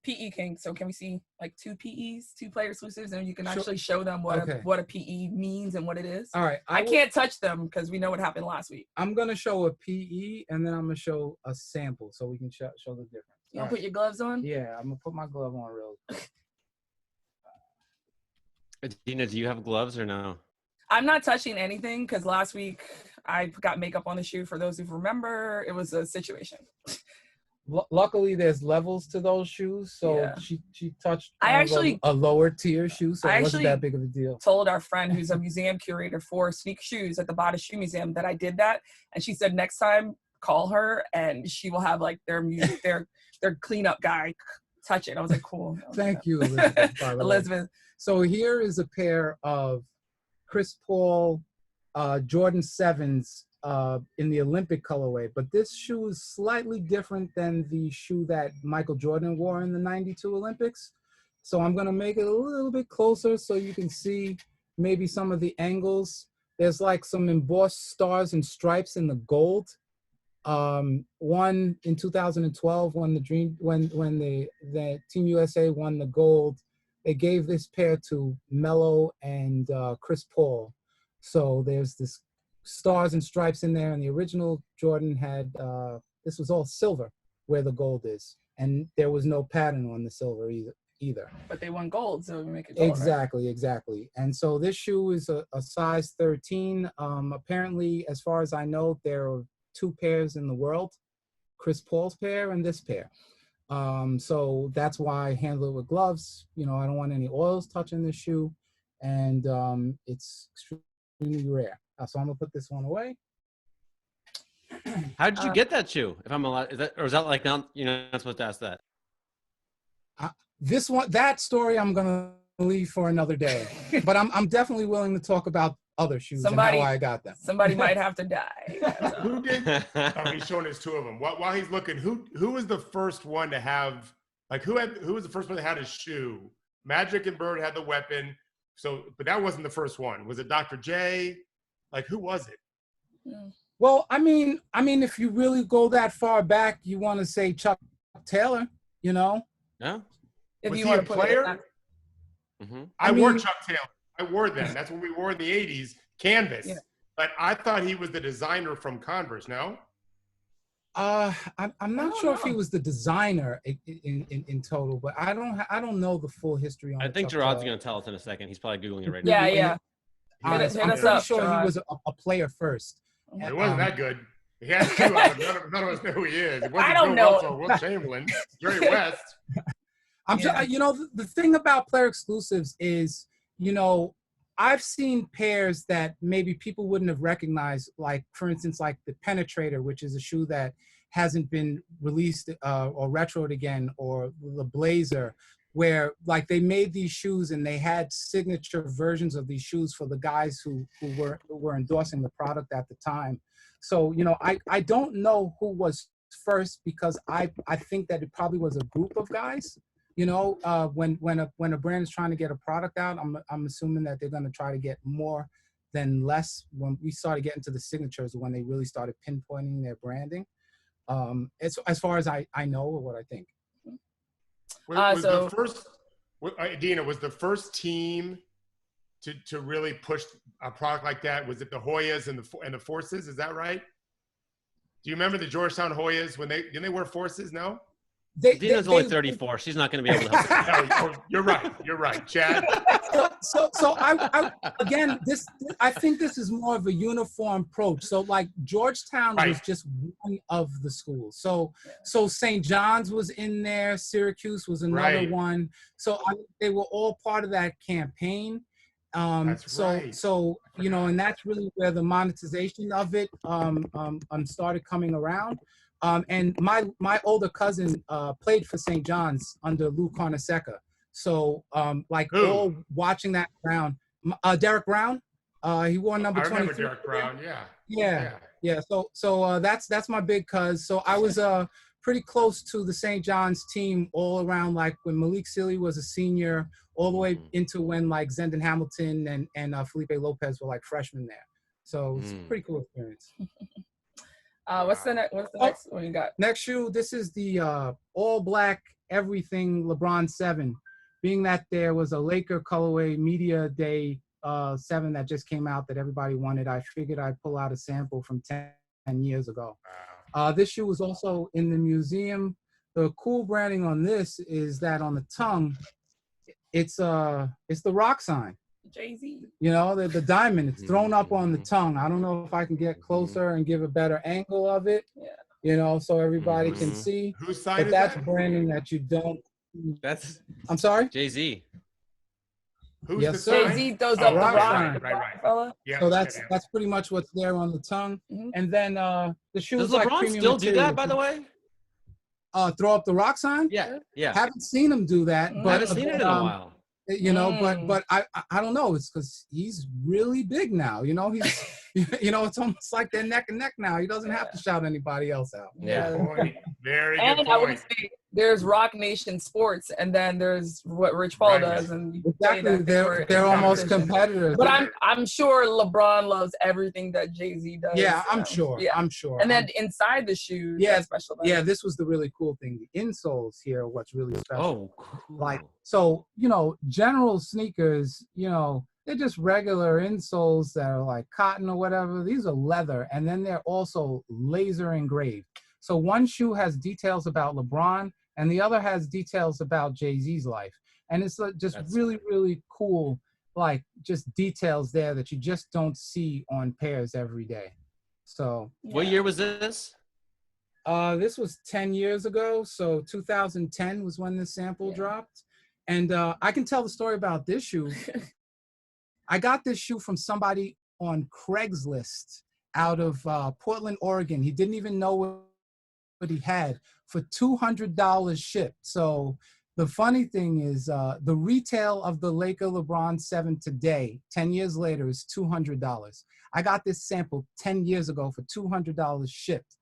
[SPEAKER 3] PE King. So can we see like 2 PEs, 2 player exclusives, and you can actually show them what a PE means and what it is?
[SPEAKER 2] All right.
[SPEAKER 3] I can't touch them because we know what happened last week.
[SPEAKER 2] I'm gonna show a PE and then I'm gonna show a sample so we can show the difference.
[SPEAKER 3] You gonna put your gloves on?
[SPEAKER 2] Yeah, I'm gonna put my glove on real quick.
[SPEAKER 1] Adena, do you have gloves or no?
[SPEAKER 3] I'm not touching anything because last week I got makeup on the shoe. For those who remember, it was a situation.
[SPEAKER 2] Luckily, there's levels to those shoes, so she touched a lower tier shoe, so it wasn't that big of a deal.
[SPEAKER 3] Told our friend who's a museum curator for sneaker shoes at the Bada Shoe Museum that I did that, and she said next time call her and she will have like their cleanup guy touch it. I was like, cool.
[SPEAKER 2] Thank you, Elizabeth.
[SPEAKER 3] Elizabeth.
[SPEAKER 2] So here is a pair of Chris Paul Jordan 7s in the Olympic colorway, but this shoe is slightly different than the shoe that Michael Jordan wore in the '92 Olympics. So I'm gonna make it a little bit closer so you can see maybe some of the angles. There's like some embossed stars and stripes in the gold. One in 2012 when the Team USA won the gold, they gave this pair to Melo and Chris Paul. So there's this stars and stripes in there, and the original Jordan had this was all silver where the gold is, and there was no pattern on the silver either.
[SPEAKER 3] But they won gold, so we make it gold.
[SPEAKER 2] Exactly. And so this shoe is a size 13. Apparently, as far as I know, there are 2 pairs in the world, Chris Paul's pair and this pair. So that's why I handle it with gloves. You know, I don't want any oils touching this shoe, and it's extremely rare. So I'm gonna put this one away.
[SPEAKER 1] How did you get that shoe? If I'm allowed, is that like not, you're not supposed to ask that?
[SPEAKER 2] That story I'm gonna leave for another day. But I'm definitely willing to talk about other shoes and how I got them.
[SPEAKER 3] Somebody might have to die.
[SPEAKER 4] Who did? He's showing us 2 of them. While he's looking, who was the first one to have, like, who was the first one that had a shoe? Magic and Bird had the weapon. So, but that wasn't the first one. Was it Dr. J? Like, who was it?
[SPEAKER 2] Well, I mean, if you really go that far back, you want to say Chuck Taylor, you know?
[SPEAKER 1] Yeah.
[SPEAKER 3] If
[SPEAKER 4] was
[SPEAKER 3] you
[SPEAKER 4] he
[SPEAKER 3] want
[SPEAKER 4] a
[SPEAKER 3] to
[SPEAKER 4] player? I wore Chuck Taylor. I wore them. That's what we wore in the 80s, canvas. Yeah. But I thought he was the designer from Converse, no?
[SPEAKER 2] I'm not sure if he was the designer in total, but I don't know the full history on it.
[SPEAKER 1] I think Gerard's going to tell us in a second. He's probably Googling it right now.
[SPEAKER 3] Yeah.
[SPEAKER 2] I'm pretty sure he was a player first.
[SPEAKER 4] It wasn't that good. He had 2 of them. None of us know who he is. It wasn't
[SPEAKER 3] I don't know.
[SPEAKER 4] Russell, Will Chamberlain, Jerry West.
[SPEAKER 2] You know, the thing about player exclusives is, you know, I've seen pairs that maybe people wouldn't have recognized, like, for instance, like the Penetrator, which is a shoe that hasn't been released or retroed again, or the Blazer, where like they made these shoes and they had signature versions of these shoes for the guys who were endorsing the product at the time. So, you know, I don't know who was first, because I think that it probably was a group of guys. You know, when a brand is trying to get a product out, I'm assuming that they're going to try to get more than less. When we started getting to the signatures, when they really started pinpointing their branding, as far as I know, or what I think.
[SPEAKER 4] Was the first, Adena, was the first team to really push a product like that? Was it the Hoyas and the Forces? Is that right? Do you remember the Georgetown Hoyas when didn't they wear Forces? No.
[SPEAKER 1] Dina's only 34. She's not going to be able to help.
[SPEAKER 4] No, you're right, Chad.
[SPEAKER 2] So I again, I think this is more of a uniform approach. So like Georgetown was just one of the schools. So St. John's was in there. Syracuse was another one. So they were all part of that campaign. So you know, and that's really where the monetization of it started coming around. And my older cousin played for St. John's under Lou Carnesecca. So all watching that round, Derek Brown, he wore number 23. I remember
[SPEAKER 4] Derek Brown,
[SPEAKER 2] yeah. So that's my big cuz. So I was pretty close to the St. John's team all around, like when Malik Sealy was a senior, all the way into when like Zendon Hamilton and Felipe Lopez were like freshmen there. So it's a pretty cool experience.
[SPEAKER 3] What's the next one you got?
[SPEAKER 2] Next shoe, this is the all black everything LeBron 7. Being that there was a Laker colorway media day 7 that just came out that everybody wanted, I figured I'd pull out a sample from 10 years ago. This shoe was also in the museum. The cool branding on this is that on the tongue, it's the rock sign.
[SPEAKER 3] Jay-Z.
[SPEAKER 2] You know, the diamond, it's thrown up on the tongue. I don't know if I can get closer and give a better angle of it, you know, so everybody can see.
[SPEAKER 4] Whose sign is
[SPEAKER 2] that's
[SPEAKER 4] that?
[SPEAKER 2] branding that you don't.
[SPEAKER 1] I'm
[SPEAKER 2] sorry?
[SPEAKER 1] Jay-Z.
[SPEAKER 4] Who's
[SPEAKER 2] yes,
[SPEAKER 4] the
[SPEAKER 2] sir.
[SPEAKER 4] sign?
[SPEAKER 3] Jay-Z throws up the rock.
[SPEAKER 4] Right. Yeah,
[SPEAKER 2] so that's pretty much what's there on the tongue. And then the shoes.
[SPEAKER 1] Does LeBron still do that, by the way?
[SPEAKER 2] Throw up the rock sign?
[SPEAKER 1] Yeah.
[SPEAKER 2] Haven't seen him do that, but
[SPEAKER 1] I haven't seen it in a while.
[SPEAKER 2] You know, but I don't know. It's because he's really big now. You know, he's you know, it's almost like they're neck and neck now. He doesn't have to shout anybody else out.
[SPEAKER 1] Yeah.
[SPEAKER 4] Very good
[SPEAKER 3] and
[SPEAKER 4] point.
[SPEAKER 3] I would say there's Rock Nation Sports, and then there's what Rich Paul does, and
[SPEAKER 2] exactly they're almost competitors.
[SPEAKER 3] But I'm sure LeBron loves everything that Jay-Z does.
[SPEAKER 2] Yeah, I'm sure.
[SPEAKER 3] Yeah.
[SPEAKER 2] I'm sure.
[SPEAKER 3] And then inside the shoes, that's special.
[SPEAKER 2] Yeah, this was the really cool thing. The insoles here, what's really special.
[SPEAKER 1] Oh, cool.
[SPEAKER 2] Like, so, you know, general sneakers, you know, they're just regular insoles that are like cotton or whatever. These are leather, and then they're also laser engraved. So one shoe has details about LeBron, and the other has details about Jay-Z's life. And it's just really, really cool, like just details there that you just don't see on pairs every day. So.
[SPEAKER 1] What year was this?
[SPEAKER 2] This was 10 years ago. So 2010 was when this sample dropped. And I can tell the story about this shoe. I got this shoe from somebody on Craigslist out of Portland, Oregon. He didn't even know what he had for $200 shipped. So the funny thing is the retail of the Laker LeBron 7 today, 10 years later, is $200. I got this sample 10 years ago for $200 shipped.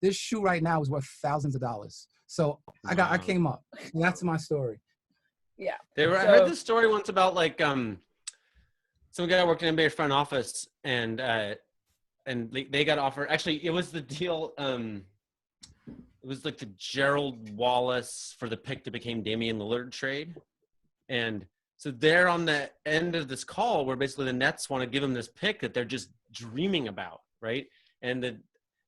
[SPEAKER 2] This shoe right now is worth thousands of dollars. So I came up. And that's my story.
[SPEAKER 3] Yeah.
[SPEAKER 1] I heard this story once about like some guy worked in NBA front office and they got offered. Actually, it was the deal. It was like the Gerald Wallace for the pick that became Damian Lillard trade. And so they're on the end of this call where basically the Nets want to give him this pick that they're just dreaming about, right? And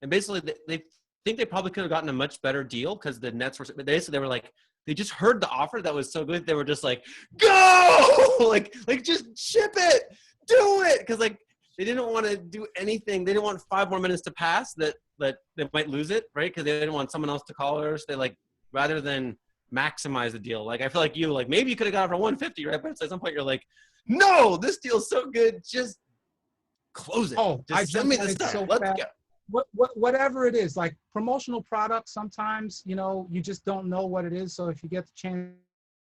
[SPEAKER 1] basically they think they probably could have gotten a much better deal because the Nets were basically, they were like, they just heard the offer that was so good. They were just like, go, like just ship it, do it. Cause like, they didn't want to do anything. They didn't want 5 more minutes to pass that they might lose it, right? Because they didn't want someone else to call her. So they like, rather than maximize the deal, like I feel like you, like maybe you could have got it for 150, right? But at some point you're like, no, this deal's so good, just close it.
[SPEAKER 2] Oh,
[SPEAKER 1] just send me the stuff.
[SPEAKER 2] So
[SPEAKER 1] Let's go.
[SPEAKER 2] Whatever it is, like promotional products, sometimes, you know, you just don't know what it is. So if you get the chance,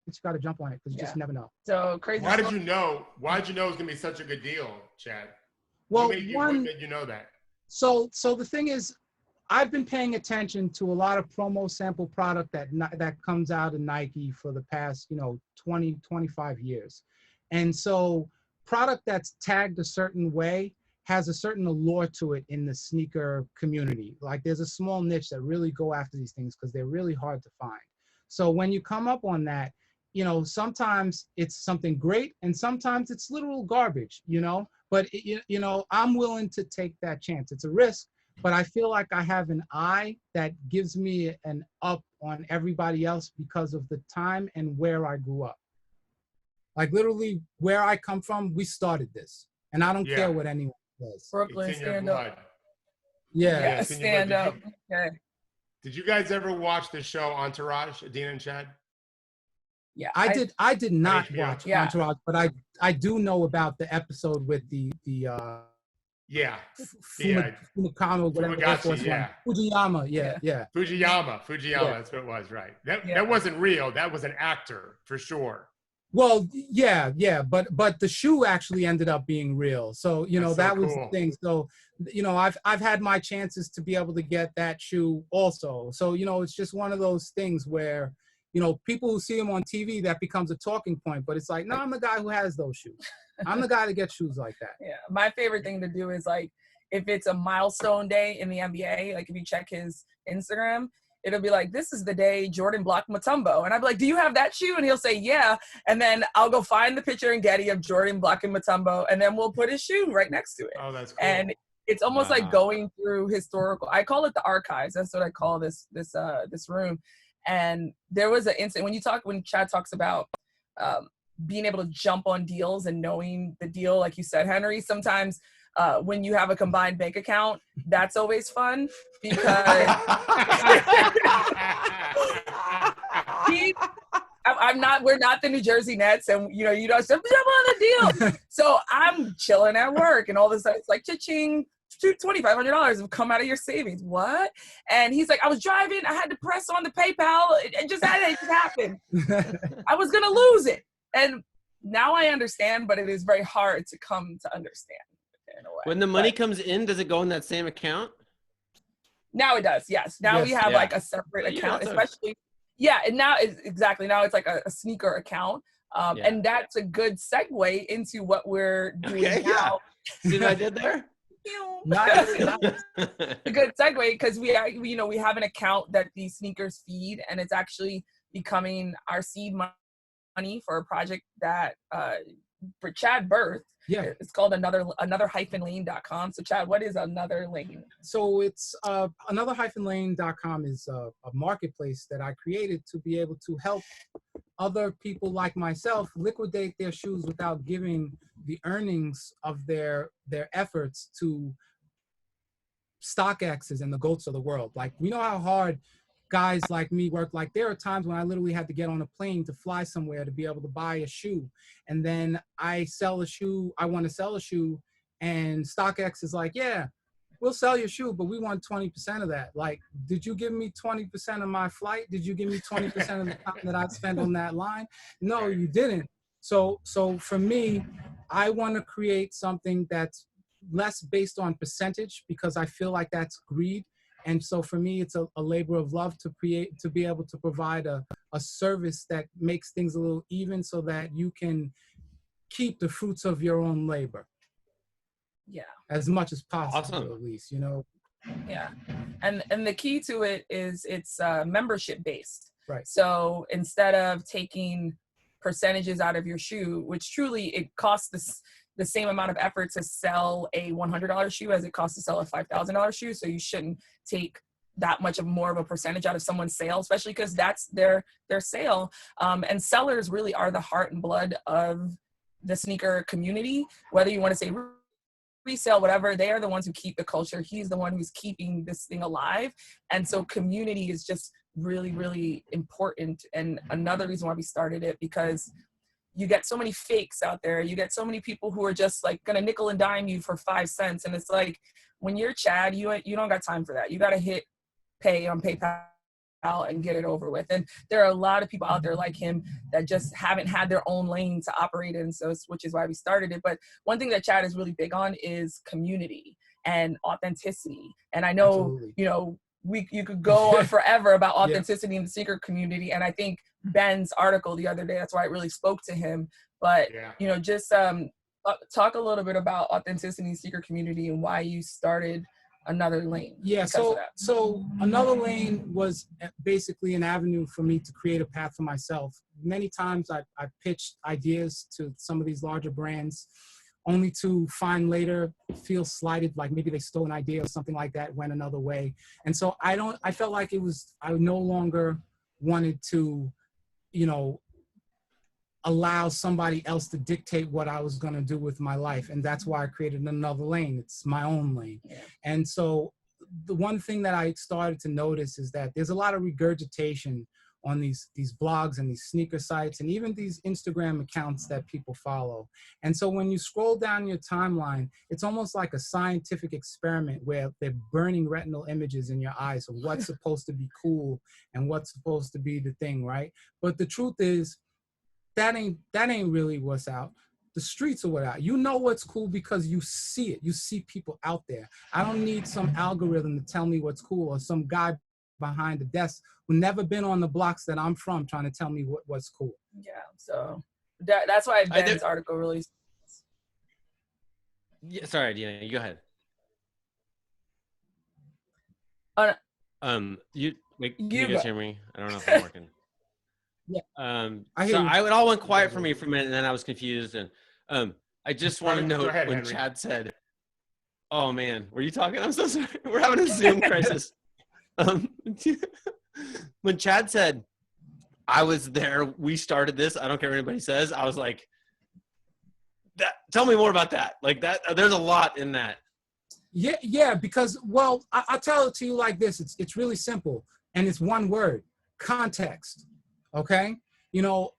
[SPEAKER 2] you got to jump on it because you just never know.
[SPEAKER 3] So crazy.
[SPEAKER 4] Why did you know it was going to be such a good deal, Chad?
[SPEAKER 2] Well,
[SPEAKER 4] what made you know that? So
[SPEAKER 2] the thing is, I've been paying attention to a lot of promo sample product that comes out of Nike for the past, 20, 25 years. And so product that's tagged a certain way has a certain allure to it in the sneaker community. Like there's a small niche that really go after these things because they're really hard to find. So when you come up on that, you know, sometimes it's something great and sometimes it's literal garbage, you know, but you know, I'm willing to take that chance. It's a risk, but I feel like I have an eye that gives me an up on everybody else because of the time and where I grew up. Like literally where I come from, we started this, and I don't care what anyone says.
[SPEAKER 3] Brooklyn,
[SPEAKER 4] It's in your
[SPEAKER 3] stand up.
[SPEAKER 4] blood.
[SPEAKER 2] Yeah.
[SPEAKER 3] Yeah,
[SPEAKER 4] it's in your blood.
[SPEAKER 3] stand up. Okay.
[SPEAKER 4] Did you guys ever watch the show Entourage, Adena and Chad?
[SPEAKER 3] Yeah,
[SPEAKER 2] I did not
[SPEAKER 4] HBO?
[SPEAKER 2] watch
[SPEAKER 3] Yeah.
[SPEAKER 2] Entourage, but I do know about the episode with the
[SPEAKER 4] Yeah.
[SPEAKER 2] Fumikano, whatever Air
[SPEAKER 4] Fumagachi,
[SPEAKER 2] Force
[SPEAKER 4] yeah.
[SPEAKER 2] One. Fujiyama, yeah.
[SPEAKER 4] Fujiyama,
[SPEAKER 2] Yeah.
[SPEAKER 4] that's what it was, right? That
[SPEAKER 3] Yeah.
[SPEAKER 4] wasn't real. That was an actor for sure.
[SPEAKER 2] Well, yeah, but the shoe actually ended up being real. So, you know,
[SPEAKER 4] That's so
[SPEAKER 2] that was
[SPEAKER 4] cool.
[SPEAKER 2] the thing. So, you know, I've had my chances to be able to get that shoe also. So, you know, it's just one of those things where, you know, people who see them on TV, that becomes a talking point, but it's like, no, I'm the guy who has those shoes. I'm the guy that gets shoes like that.
[SPEAKER 3] Yeah, my favorite thing to do is like, if it's a milestone day in the NBA, like if you check his Instagram, it'll be like, this is the day Jordan blocked Mutombo. And I'd be like, do you have that shoe? And he'll say, yeah. And then I'll go find the picture in Getty of Jordan blocking Mutombo, and then we'll put his shoe right next to it.
[SPEAKER 4] Oh, that's cool.
[SPEAKER 3] And it's almost like going through historical, I call it the archives. That's what I call this room. And there was an incident when Chad talks about being able to jump on deals and knowing the deal, like you said, Henry, sometimes when you have a combined bank account, that's always fun because we're not the New Jersey Nets, and you know, you don't jump on the deal. So I'm chilling at work, and all of a sudden it's like, cha-ching, $2,500 have come out of your savings. What? And he's like, I was driving, I had to press on the PayPal. It just happened. I was gonna lose it. And now I understand, but it is very hard to come to understand in a way.
[SPEAKER 1] When the money comes in, does it go in that same account?
[SPEAKER 3] Now it does, yes. Now we have like a separate account, especially. Yeah, and now it's like a sneaker account. And that's a good segue into what we're doing now.
[SPEAKER 1] See what I did there?
[SPEAKER 2] Nice.
[SPEAKER 3] A good segue, because we have an account that these sneakers feed, and it's actually becoming our seed money for a project that for Chad birthed. Yeah, it's called another-lane.com. So Chad, what is Another Lane?
[SPEAKER 2] So it's another-lane.com is a marketplace that I created to be able to help other people like myself liquidate their shoes without giving the earnings of their efforts to StockX's and the GOATs of the world. Like, we know how hard guys like me work. Like, there are times when I literally had to get on a plane to fly somewhere to be able to buy a shoe, and then I want to sell a shoe, and StockX is like, yeah, we'll sell your shoe, but we want 20% of that. Like, did you give me 20% of my flight? Did you give me 20% of the time that I spent on that line? No, you didn't. So for me, I want to create something that's less based on percentage, because I feel like that's greed. And so for me, it's a labor of love to be able to provide a service that makes things a little even, so that you can keep the fruits of your own labor.
[SPEAKER 3] Yeah.
[SPEAKER 2] As much as possible,
[SPEAKER 1] awesome.
[SPEAKER 2] At least, you know.
[SPEAKER 3] Yeah. And the key to it is it's membership based.
[SPEAKER 2] Right.
[SPEAKER 3] So instead of taking percentages out of your shoe, which truly it costs the same amount of effort to sell a $100 shoe as it costs to sell a $5,000 shoe. So you shouldn't take that much of more of a percentage out of someone's sale, especially because that's their sale. And sellers really are the heart and blood of the sneaker community, whether you want to say resale, whatever, they are the ones who keep the culture. He's the one who's keeping this thing alive. And so community is just really, really important. And another reason why we started it, because you get so many fakes out there. You get so many people who are just like gonna nickel and dime you for 5 cents. And it's like, when you're Chad, you don't got time for that. You gotta hit pay on PayPal and get it over with. And there are a lot of people out there like him that just haven't had their own lane to operate in. So which is why we started it. But one thing that Chad is really big on is community and authenticity. And I know,
[SPEAKER 2] absolutely.
[SPEAKER 3] You could go on forever about authenticity in the sneaker community. And I think Ben's article the other day, that's why it really spoke to him. But, just talk a little bit about authenticity in the sneaker community and why you started another lane?
[SPEAKER 2] Yeah, so another lane was basically an avenue for me to create a path for myself. Many times I pitched ideas to some of these larger brands only to find later feel slighted, like maybe they stole an idea or something like that, went another way. And so I felt like I no longer wanted to, you know, allow somebody else to dictate what I was going to do with my life. And that's why I created another lane. It's my own lane. Yeah. And so the one thing that I started to notice is that there's a lot of regurgitation on these blogs and these sneaker sites and even these Instagram accounts that people follow. And so when you scroll down your timeline, it's almost like a scientific experiment where they're burning retinal images in your eyes of what's supposed to be cool and what's supposed to be the thing, right? But the truth is, that ain't really what's out. The streets are what out. You know what's cool because you see it. You see people out there. I don't need some algorithm to tell me what's cool or some guy behind the desk who never been on the blocks that I'm from trying to tell me what's cool.
[SPEAKER 3] Yeah, so that's why Ben's article really.
[SPEAKER 1] Yeah, sorry, Adena, you go ahead. You guys hear me? I don't know if I'm working.
[SPEAKER 2] Yeah.
[SPEAKER 1] It all went quiet for me for a minute, and then I was confused. And I just want to note when Henry. Chad said, "Oh man, were you talking?" I'm so sorry. We're having a Zoom crisis. When Chad said, "I was there, we started this," I don't care what anybody says. I was like, "That. Tell me more about that." Like that. There's a lot in that.
[SPEAKER 2] Yeah. Because I'll tell it to you like this. It's really simple, and it's one word: context. Okay, you know,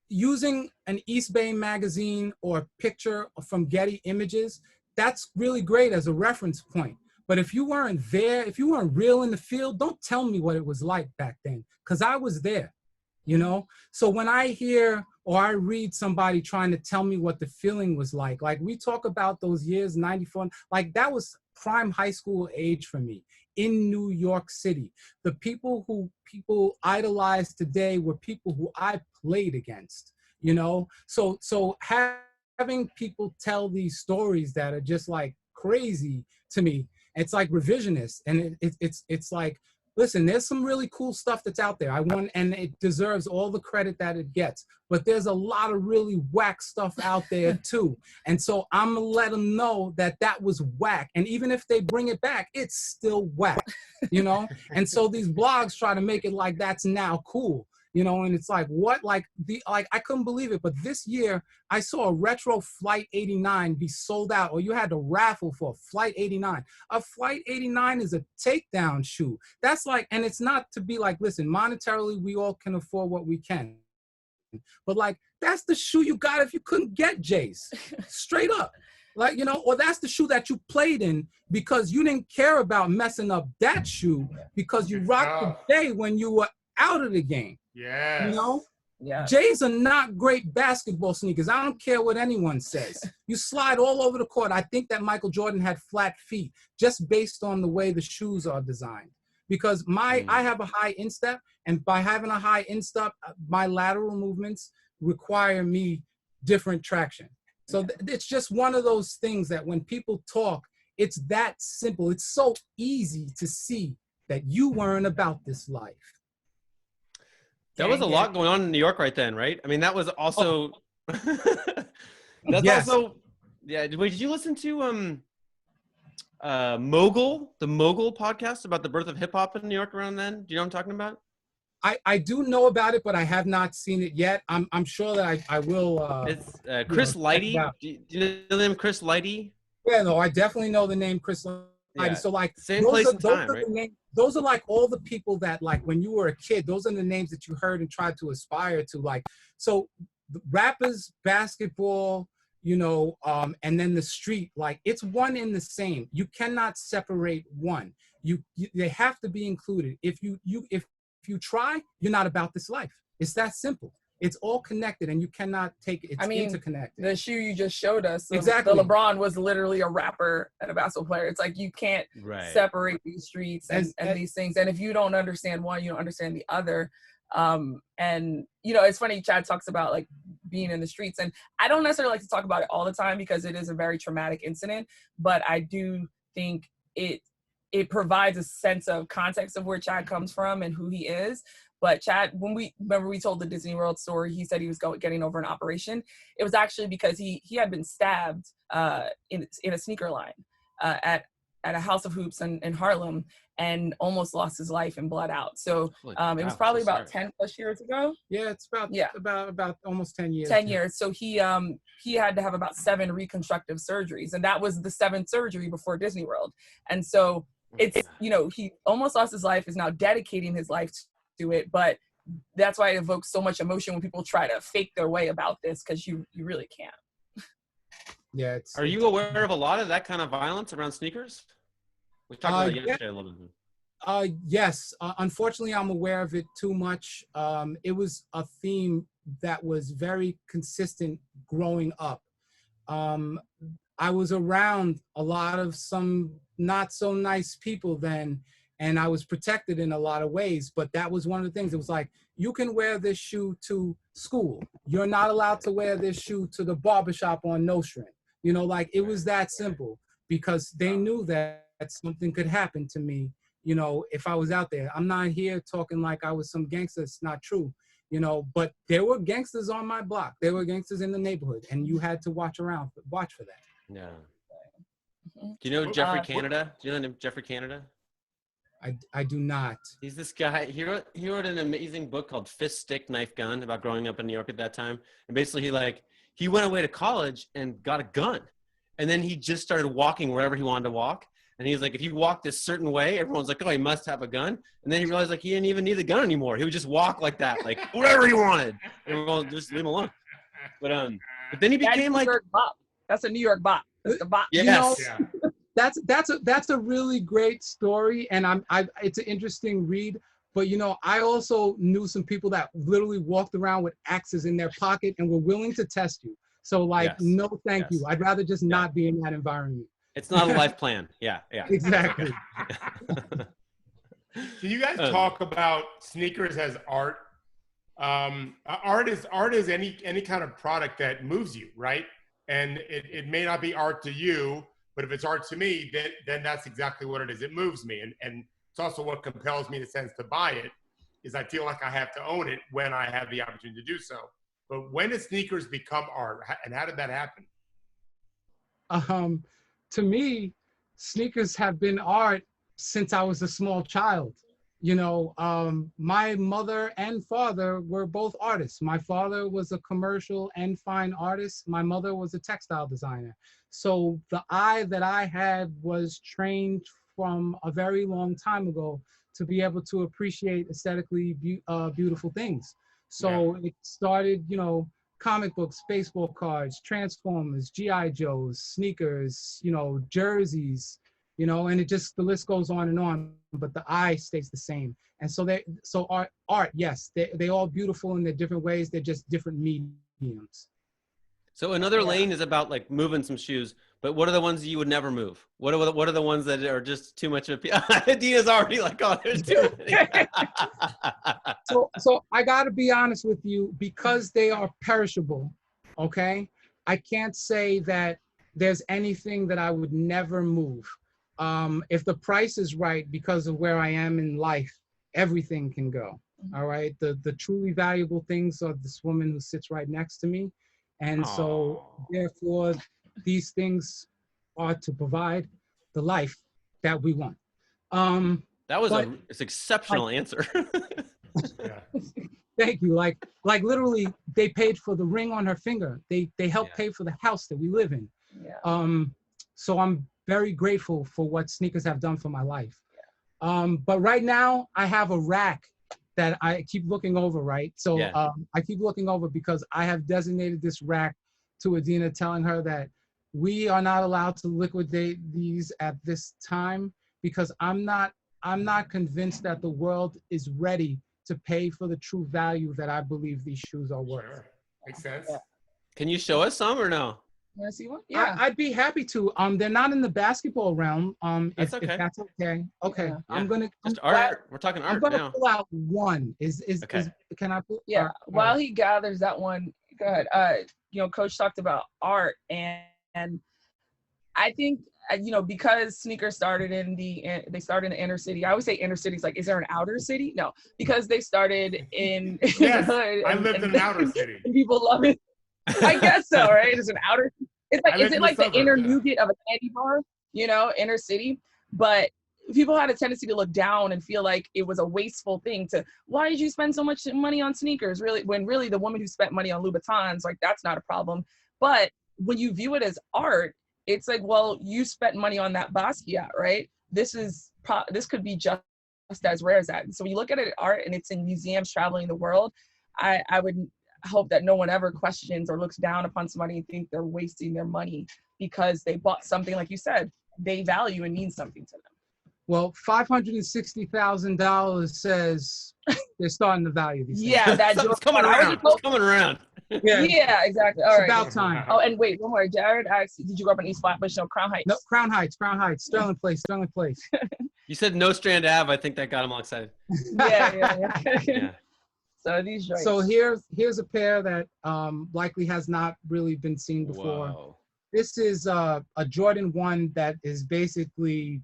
[SPEAKER 2] using an East Bay magazine or a picture from Getty Images, that's really great as a reference point. But if you weren't there, if you weren't real in the field, don't tell me what it was like back then, because I was there, you know? So when I hear or I read somebody trying to tell me what the feeling was like we talk about those years, 94, like that was prime high school age for me. In New York City, the people who people idolize today were people who I played against, you know? So having people tell these stories that are just like crazy to me, it's like revisionist. And it's like, listen, there's some really cool stuff that's out there. And it deserves all the credit that it gets, but there's a lot of really whack stuff out there too. And so I'm gonna let them know that was whack. And even if they bring it back, it's still whack, you know? And so these blogs try to make it like that's now cool, you know? And it's like, what? Like I couldn't believe it. But this year I saw a retro Flight 89 be sold out, or you had to raffle for a Flight 89. A Flight 89 is a takedown shoe. That's like, and it's not to be like, listen, monetarily, we all can afford what we can. But like, that's the shoe you got if you couldn't get J's, straight up. Like, you know, or that's the shoe that you played in because you didn't care about messing up that shoe because you rocked the J when you were out of the game.
[SPEAKER 4] Yeah.
[SPEAKER 2] You know?
[SPEAKER 3] Yeah.
[SPEAKER 2] J's are not great basketball sneakers. I don't care what anyone says. You slide all over the court. I think that Michael Jordan had flat feet just based on the way the shoes are designed. Because I have a high instep, and by having a high instep, my lateral movements require me different traction. So it's just one of those things that when people talk, it's that simple. It's so easy to see that you weren't about this life.
[SPEAKER 1] That was a lot going on in New York right then, right? I mean, that was also also Wait, did you listen to the Mogul podcast about the birth of hip hop in New York around then? Do you know what I'm talking about?
[SPEAKER 2] I do know about it, but I have not seen it yet. I'm sure that I will.
[SPEAKER 1] It's Chris Lighty. Do you know the name Chris Lighty?
[SPEAKER 2] Yeah, no, I definitely know the name Chris Lighty. Yeah. So like
[SPEAKER 1] same place and time, right?
[SPEAKER 2] Those are like all the people that like when you were a kid, those are the names that you heard and tried to aspire to. Like, so rappers, basketball, you know, and then the street, like it's one in the same. You cannot separate one. They have to be included. If you try, you're not about this life. It's that simple. It's all connected, and you cannot take it. It's interconnected.
[SPEAKER 3] The shoe you just showed us,
[SPEAKER 2] exactly.
[SPEAKER 3] The LeBron was literally a rapper and a basketball player. It's like you can't separate these streets and these things. And if you don't understand one, you don't understand the other. And you know, it's funny. Chad talks about like being in the streets, and I don't necessarily like to talk about it all the time because it is a very traumatic incident. But I do think it provides a sense of context of where Chad comes from and who he is. But Chad, when we told the Disney World story, he said he was getting over an operation. It was actually because he had been stabbed in a sneaker line at a House of Hoops in Harlem, and almost lost his life and bled out. So it was probably about 10 plus years ago.
[SPEAKER 2] Yeah, it's about almost 10 years.
[SPEAKER 3] 10 years. So he had to have about 7 reconstructive surgeries, and that was the 7th surgery before Disney World. And so it's, he almost lost his life, is now dedicating his life to it. But that's why it evokes so much emotion when people try to fake their way about this, because you really can't.
[SPEAKER 2] Yeah.
[SPEAKER 1] Are you aware of a lot of that kind of violence around sneakers? We talked about it yesterday a little bit.
[SPEAKER 2] Yes. Unfortunately, I'm aware of it too much. It was a theme that was very consistent growing up. I was around a lot of some not so nice people then, and I was protected in a lot of ways. But that was one of the things. It was like, you can wear this shoe to school. You're not allowed to wear this shoe to the barbershop on Nostrand. It was that simple, because they knew that something could happen to me, if I was out there. I'm not here talking like I was some gangster. It's not true, but there were gangsters on my block. There were gangsters in the neighborhood, and you had to watch for that.
[SPEAKER 1] Yeah. Do you know Jeffrey Canada? Do you know the name Jeffrey Canada?
[SPEAKER 2] I do not.
[SPEAKER 1] He's this guy. He wrote an amazing book called Fist, Stick, Knife, Gun about growing up in New York at that time. And basically he went away to college and got a gun. And then he just started walking wherever he wanted to walk. And he was like, if you walk this certain way, everyone's like, oh, he must have a gun. And then he realized he didn't even need the gun anymore. He would just walk like that, like wherever he wanted. Everyone just leave him alone. But then he became like,
[SPEAKER 3] that's a New York bop. That's the bop.
[SPEAKER 1] Yes.
[SPEAKER 2] That's a really great story, and it's an interesting read. But I also knew some people that literally walked around with axes in their pocket and were willing to test you. So no, thank you. I'd rather just not be in that environment.
[SPEAKER 1] It's not a life plan. Yeah.
[SPEAKER 2] Exactly.
[SPEAKER 4] Can you guys talk about sneakers as art? Art is any kind of product that moves you, right? And it may not be art to you, but if it's art to me, then that's exactly what it is. It moves me. And it's also what compels me in a sense to buy it, is I feel like I have to own it when I have the opportunity to do so. But when did sneakers become art, and how did that happen?
[SPEAKER 2] To me, sneakers have been art since I was a small child. My mother and father were both artists. My father was a commercial and fine artist. My mother was a textile designer. So the eye that I had was trained from a very long time ago to be able to appreciate aesthetically beautiful things. So it started, comic books, baseball cards, Transformers, G.I. Joes, sneakers, jerseys, and the list goes on, but the eye stays the same. And so art, yes, they all beautiful in their different ways. They're just different mediums.
[SPEAKER 1] So another lane is about moving some shoes, but what are the ones you would never move? What are the ones that are just too much of a Adena's already there's too many.
[SPEAKER 2] So I got to be honest with you, because they are perishable, okay? I can't say that there's anything that I would never move. If the price is right, because of where I am in life, everything can go, all right? The truly valuable things are this woman who sits right next to me. And so therefore, these things are to provide the life that we want.
[SPEAKER 1] That was an exceptional answer.
[SPEAKER 2] Thank you. Like literally, they paid for the ring on her finger. They helped pay for the house that we live in. So I'm very grateful for what sneakers have done for my life. But right now, I have a rack that I keep looking over, right? So I keep looking over because I have designated this rack to Adena, telling her that we are not allowed to liquidate these at this time, because I'm not convinced that the world is ready to pay for the true value that I believe these shoes are worth.
[SPEAKER 4] Sure. Makes sense.
[SPEAKER 1] Can you show us some or no?
[SPEAKER 3] You want to see one? Yeah.
[SPEAKER 2] I'd be happy to. They're not in the basketball realm.
[SPEAKER 1] That's
[SPEAKER 2] if
[SPEAKER 1] okay.
[SPEAKER 2] that's okay. Okay.
[SPEAKER 1] Yeah.
[SPEAKER 2] I'm gonna
[SPEAKER 1] just art. We're talking art
[SPEAKER 2] I'm gonna
[SPEAKER 1] now.
[SPEAKER 2] pull out one. Can I pull?
[SPEAKER 3] Yeah. While he gathers that one, go ahead. Coach talked about art, and I think you know, because sneakers started in the inner city. I always say inner cities, like, is there an outer city? No, because they started in
[SPEAKER 4] Yes,
[SPEAKER 3] the hood.
[SPEAKER 4] I lived in an outer city.
[SPEAKER 3] And people love it. I guess so, right? It's an outer. It's like, is it like the inner nougat of a candy bar? You know, inner city. But people had a tendency to look down and feel like it was a wasteful thing to, why did you spend so much money on sneakers? Really, when really the woman who spent money on Louboutins, like, that's not a problem. But when you view it as art, it's like, well, you spent money on that Basquiat, right? This could be just as rare as that. And so when you look at it as art and it's in museums traveling the world, I would hope that no one ever questions or looks down upon somebody and think they're wasting their money because they bought something, like you said, they value and mean something to them.
[SPEAKER 2] Well, $560,000 says they're starting to value these things.
[SPEAKER 3] Yeah,
[SPEAKER 1] It's coming around. It's coming around.
[SPEAKER 3] Yeah, exactly. All
[SPEAKER 2] it's
[SPEAKER 3] right.
[SPEAKER 2] about time.
[SPEAKER 3] Oh, and wait, one more. Jared asked, did you grow up in East Flatbush? No, Crown Heights.
[SPEAKER 2] No, Crown Heights, Sterling Place.
[SPEAKER 1] You said No Strand Ave. I think that got him all excited.
[SPEAKER 3] Yeah.
[SPEAKER 1] Yeah.
[SPEAKER 3] So these joints.
[SPEAKER 2] So here's a pair that likely has not really been seen before.
[SPEAKER 1] Whoa.
[SPEAKER 2] This is a Jordan 1 that is basically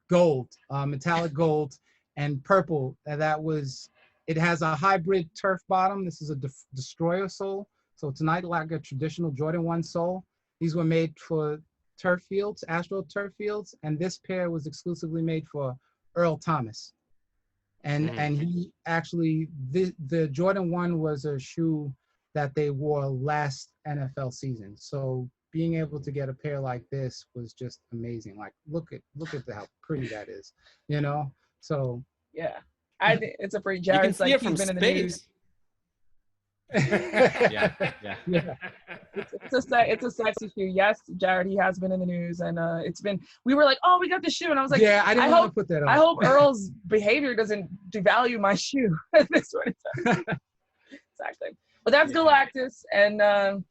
[SPEAKER 2] gold, metallic gold and purple. It has a hybrid turf bottom. This is a destroyer sole. So it's not like a traditional Jordan 1 sole. These were made for turf fields, Astro turf fields. And this pair was exclusively made for Earl Thomas. And he actually, the Jordan 1 was a shoe that they wore last NFL season. So being able to get a pair like this was just amazing. Like, look at how pretty that is, you know? So
[SPEAKER 3] yeah, I think it's a pretty. Jared's
[SPEAKER 1] you can see
[SPEAKER 3] like,
[SPEAKER 1] it from
[SPEAKER 3] he's been in the
[SPEAKER 1] space. Yeah.
[SPEAKER 3] It's a sexy shoe. Yes, Jared, he has been in the news, and we were like, oh, we got the shoe, and I was like,
[SPEAKER 2] yeah, I didn't want to put that on.
[SPEAKER 3] I hope Earl's behavior doesn't devalue my shoe. That's what it says. Exactly. But that's Galactus, and I'm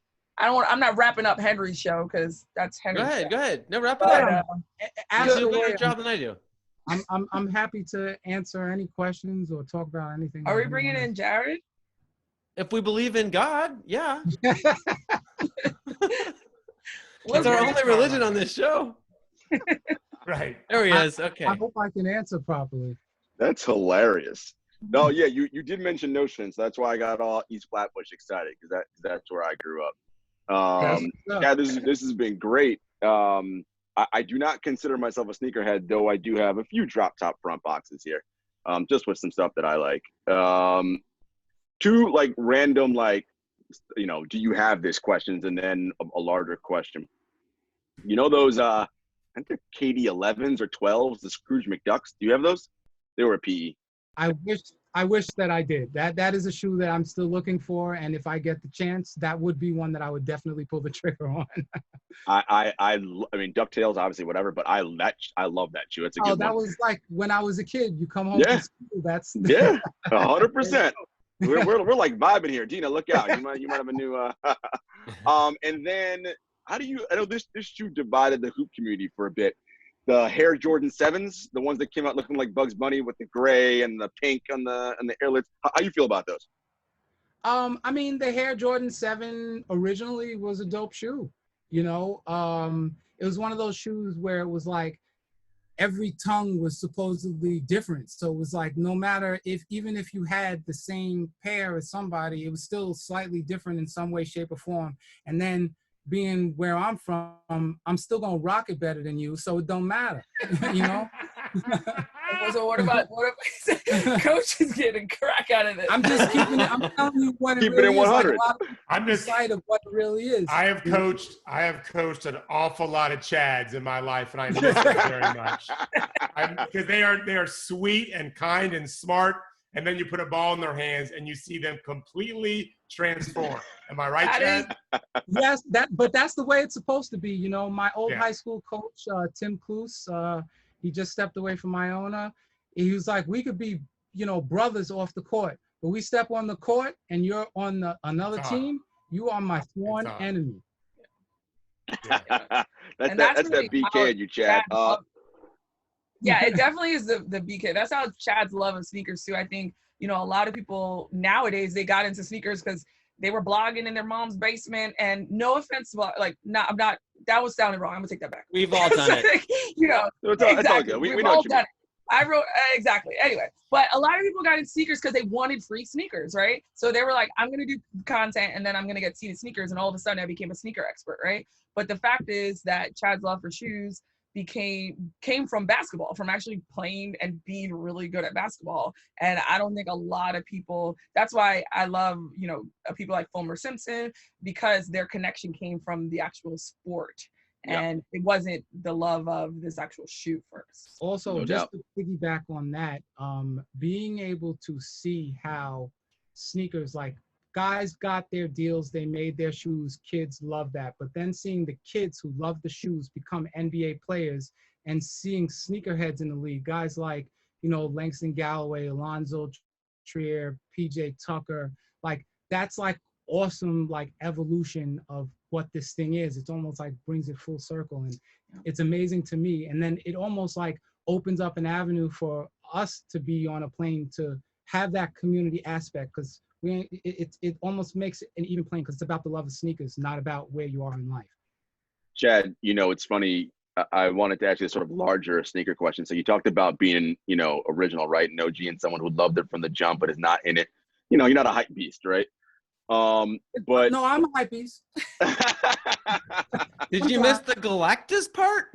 [SPEAKER 3] not wrapping up Henry's show because that's Henry's show.
[SPEAKER 1] Go ahead. No, wrap it up.
[SPEAKER 2] You
[SPEAKER 1] do a better job than I do.
[SPEAKER 2] I'm happy to answer any questions or talk about anything.
[SPEAKER 3] Are we bringing in Jared?
[SPEAKER 1] If we believe in God, yeah.
[SPEAKER 3] What's
[SPEAKER 1] our only religion on this show.
[SPEAKER 4] Right.
[SPEAKER 1] There he is. Okay.
[SPEAKER 2] I hope I can answer properly.
[SPEAKER 7] That's hilarious. No, yeah, you did mention Notion, so that's why I got all East Flatbush excited, because that's where I grew up. Yeah, this has been great. I do not consider myself a sneakerhead, though I do have a few drop top front boxes here, just with some stuff that I like. Two like random, like, you know, do you have this questions, and then a larger question. You know those I think they're KD 11s or 12s, the Scrooge McDucks. Do you have those? They were a PE.
[SPEAKER 2] I wish that I did. That is a shoe that I'm still looking for, and if I get the chance, that would be one that I would definitely pull the trigger on.
[SPEAKER 7] I mean, DuckTales, obviously, whatever, but I love that shoe. It's a good one.
[SPEAKER 2] That was like when I was a kid. You come home from school. That's
[SPEAKER 7] 100%. We're like vibing here. Dina, look out. You might have a new and then I know this shoe divided the hoop community for a bit. The Hair Jordan 7s, the ones that came out looking like Bugs Bunny with the gray and the pink on the airlets. How you feel about those?
[SPEAKER 2] I mean, the Hair Jordan 7 originally was a dope shoe. You know, it was one of those shoes where it was like every tongue was supposedly different. So it was like, no matter even if you had the same pair as somebody, it was still slightly different in some way, shape, or form. And then being where I'm from, I'm still gonna rock it better than you, so it don't matter, you know.
[SPEAKER 3] So what about Coach is getting crack out of this?
[SPEAKER 2] I'm just keeping it. I'm telling you what
[SPEAKER 7] Keep
[SPEAKER 2] it really
[SPEAKER 7] it in 100.
[SPEAKER 2] is. Like, I'm just side of what it really is.
[SPEAKER 4] I have coached an awful lot of Chads in my life, and I miss them very much because they are sweet and kind and smart. And then you put a ball in their hands, and you see them completely transform. Am I right, Chad?
[SPEAKER 2] Yes, but that's the way it's supposed to be. You know, my old high school coach, Tim Kloos, he just stepped away from Iona. He was like, we could be, you know, brothers off the court, but we step on the court and you're on another team, you are my sworn enemy.
[SPEAKER 7] That's that BK in you, Chad.
[SPEAKER 3] Yeah, it definitely is the BK. That's how Chad's love of sneakers too. I think, you know, a lot of people nowadays, they got into sneakers because they were blogging in their mom's basement, and no offense, like, I'm not, that was sounding wrong. I'm gonna take that back.
[SPEAKER 1] We've all done it.
[SPEAKER 3] You know,
[SPEAKER 7] It's all
[SPEAKER 3] exactly.
[SPEAKER 7] good. We
[SPEAKER 3] We've
[SPEAKER 7] know
[SPEAKER 3] all
[SPEAKER 7] what you mean.
[SPEAKER 3] done it. I wrote, exactly. Anyway, but a lot of people got into sneakers because they wanted free sneakers, right? So they were like, I'm going to do content and then I'm going to get seated sneakers. And all of a sudden I became a sneaker expert, right? But the fact is that Chad's love for shoes came from basketball, from actually playing and being really good at basketball. And I don't think a lot of people, that's why I love, you know, people like Fulmer Simpson, because their connection came from the actual sport. And it wasn't the love of this actual shoe first.
[SPEAKER 2] Also,
[SPEAKER 7] No
[SPEAKER 2] just
[SPEAKER 7] doubt.
[SPEAKER 2] to piggyback on that, being able to see how sneakers, like guys got their deals, they made their shoes, kids love that. But then seeing the kids who love the shoes become NBA players and seeing sneakerheads in the league, guys like, you know, Langston Galloway, Alonzo Trier, PJ Tucker, like that's like awesome, like evolution of what this thing is. It's almost like brings it full circle, and it's amazing to me. And then it almost like opens up an avenue for us to be on a plane to have that community aspect, because it almost makes it an even plane, because it's about the love of sneakers, not about where you are in life.
[SPEAKER 7] Chad, you know, it's funny. I wanted to ask you a sort of larger sneaker question. So you talked about being, you know, original, right? And OG, and someone who loved it from the jump, but is not in it. You know, you're not a hype beast, right? But
[SPEAKER 2] no, I'm a hype beast.
[SPEAKER 1] Did you miss the Galactus part?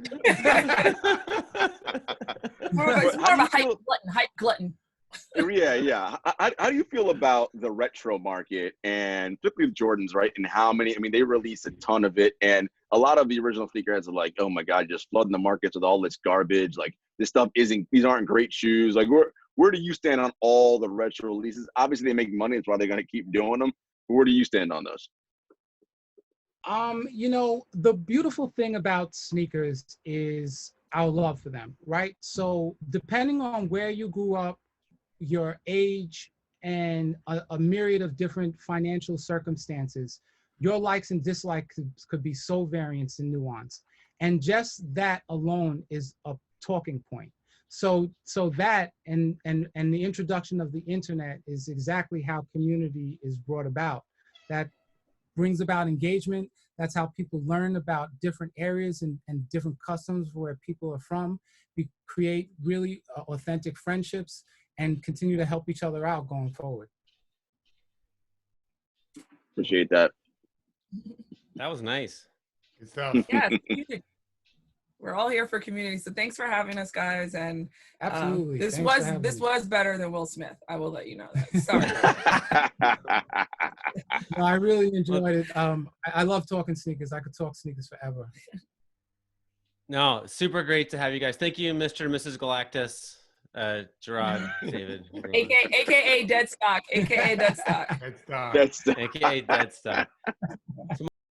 [SPEAKER 3] More of a hype glutton.
[SPEAKER 7] Yeah. How do you feel about the retro market, and particularly the Jordans, right? And how many, I mean, they release a ton of it, and a lot of the original sneakerheads are like, oh my God, just flooding the markets with all this garbage. Like, this stuff these aren't great shoes. Like, where do you stand on all the retro releases? Obviously, they make money. That's why they're going to keep doing them. But where do you stand on those?
[SPEAKER 2] You know, the beautiful thing about sneakers is our love for them, right? So depending on where you grew up, your age, and a myriad of different financial circumstances, your likes and dislikes could be so variant and nuanced. And just that alone is a talking point. So that and the introduction of the internet is exactly how community is brought about. That brings about engagement. That's how people learn about different areas and different customs where people are from. We create really authentic friendships and continue to help each other out going forward.
[SPEAKER 7] Appreciate that.
[SPEAKER 1] That was nice.
[SPEAKER 4] Good stuff.
[SPEAKER 3] Yeah, we're all here for community. So thanks for having us, guys. And
[SPEAKER 2] Absolutely.
[SPEAKER 3] This was better than Will Smith. I will let you know that. Sorry.
[SPEAKER 2] No, I really enjoyed it. I love talking sneakers. I could talk sneakers forever.
[SPEAKER 1] No, super great to have you guys. Thank you, Mr. and Mrs. Galactus, Gerard, David.
[SPEAKER 3] AKA Dead Stock. AKA Dead Stock.
[SPEAKER 4] Good stuff.
[SPEAKER 7] That's
[SPEAKER 1] AKA Dead Stock. Tomorrow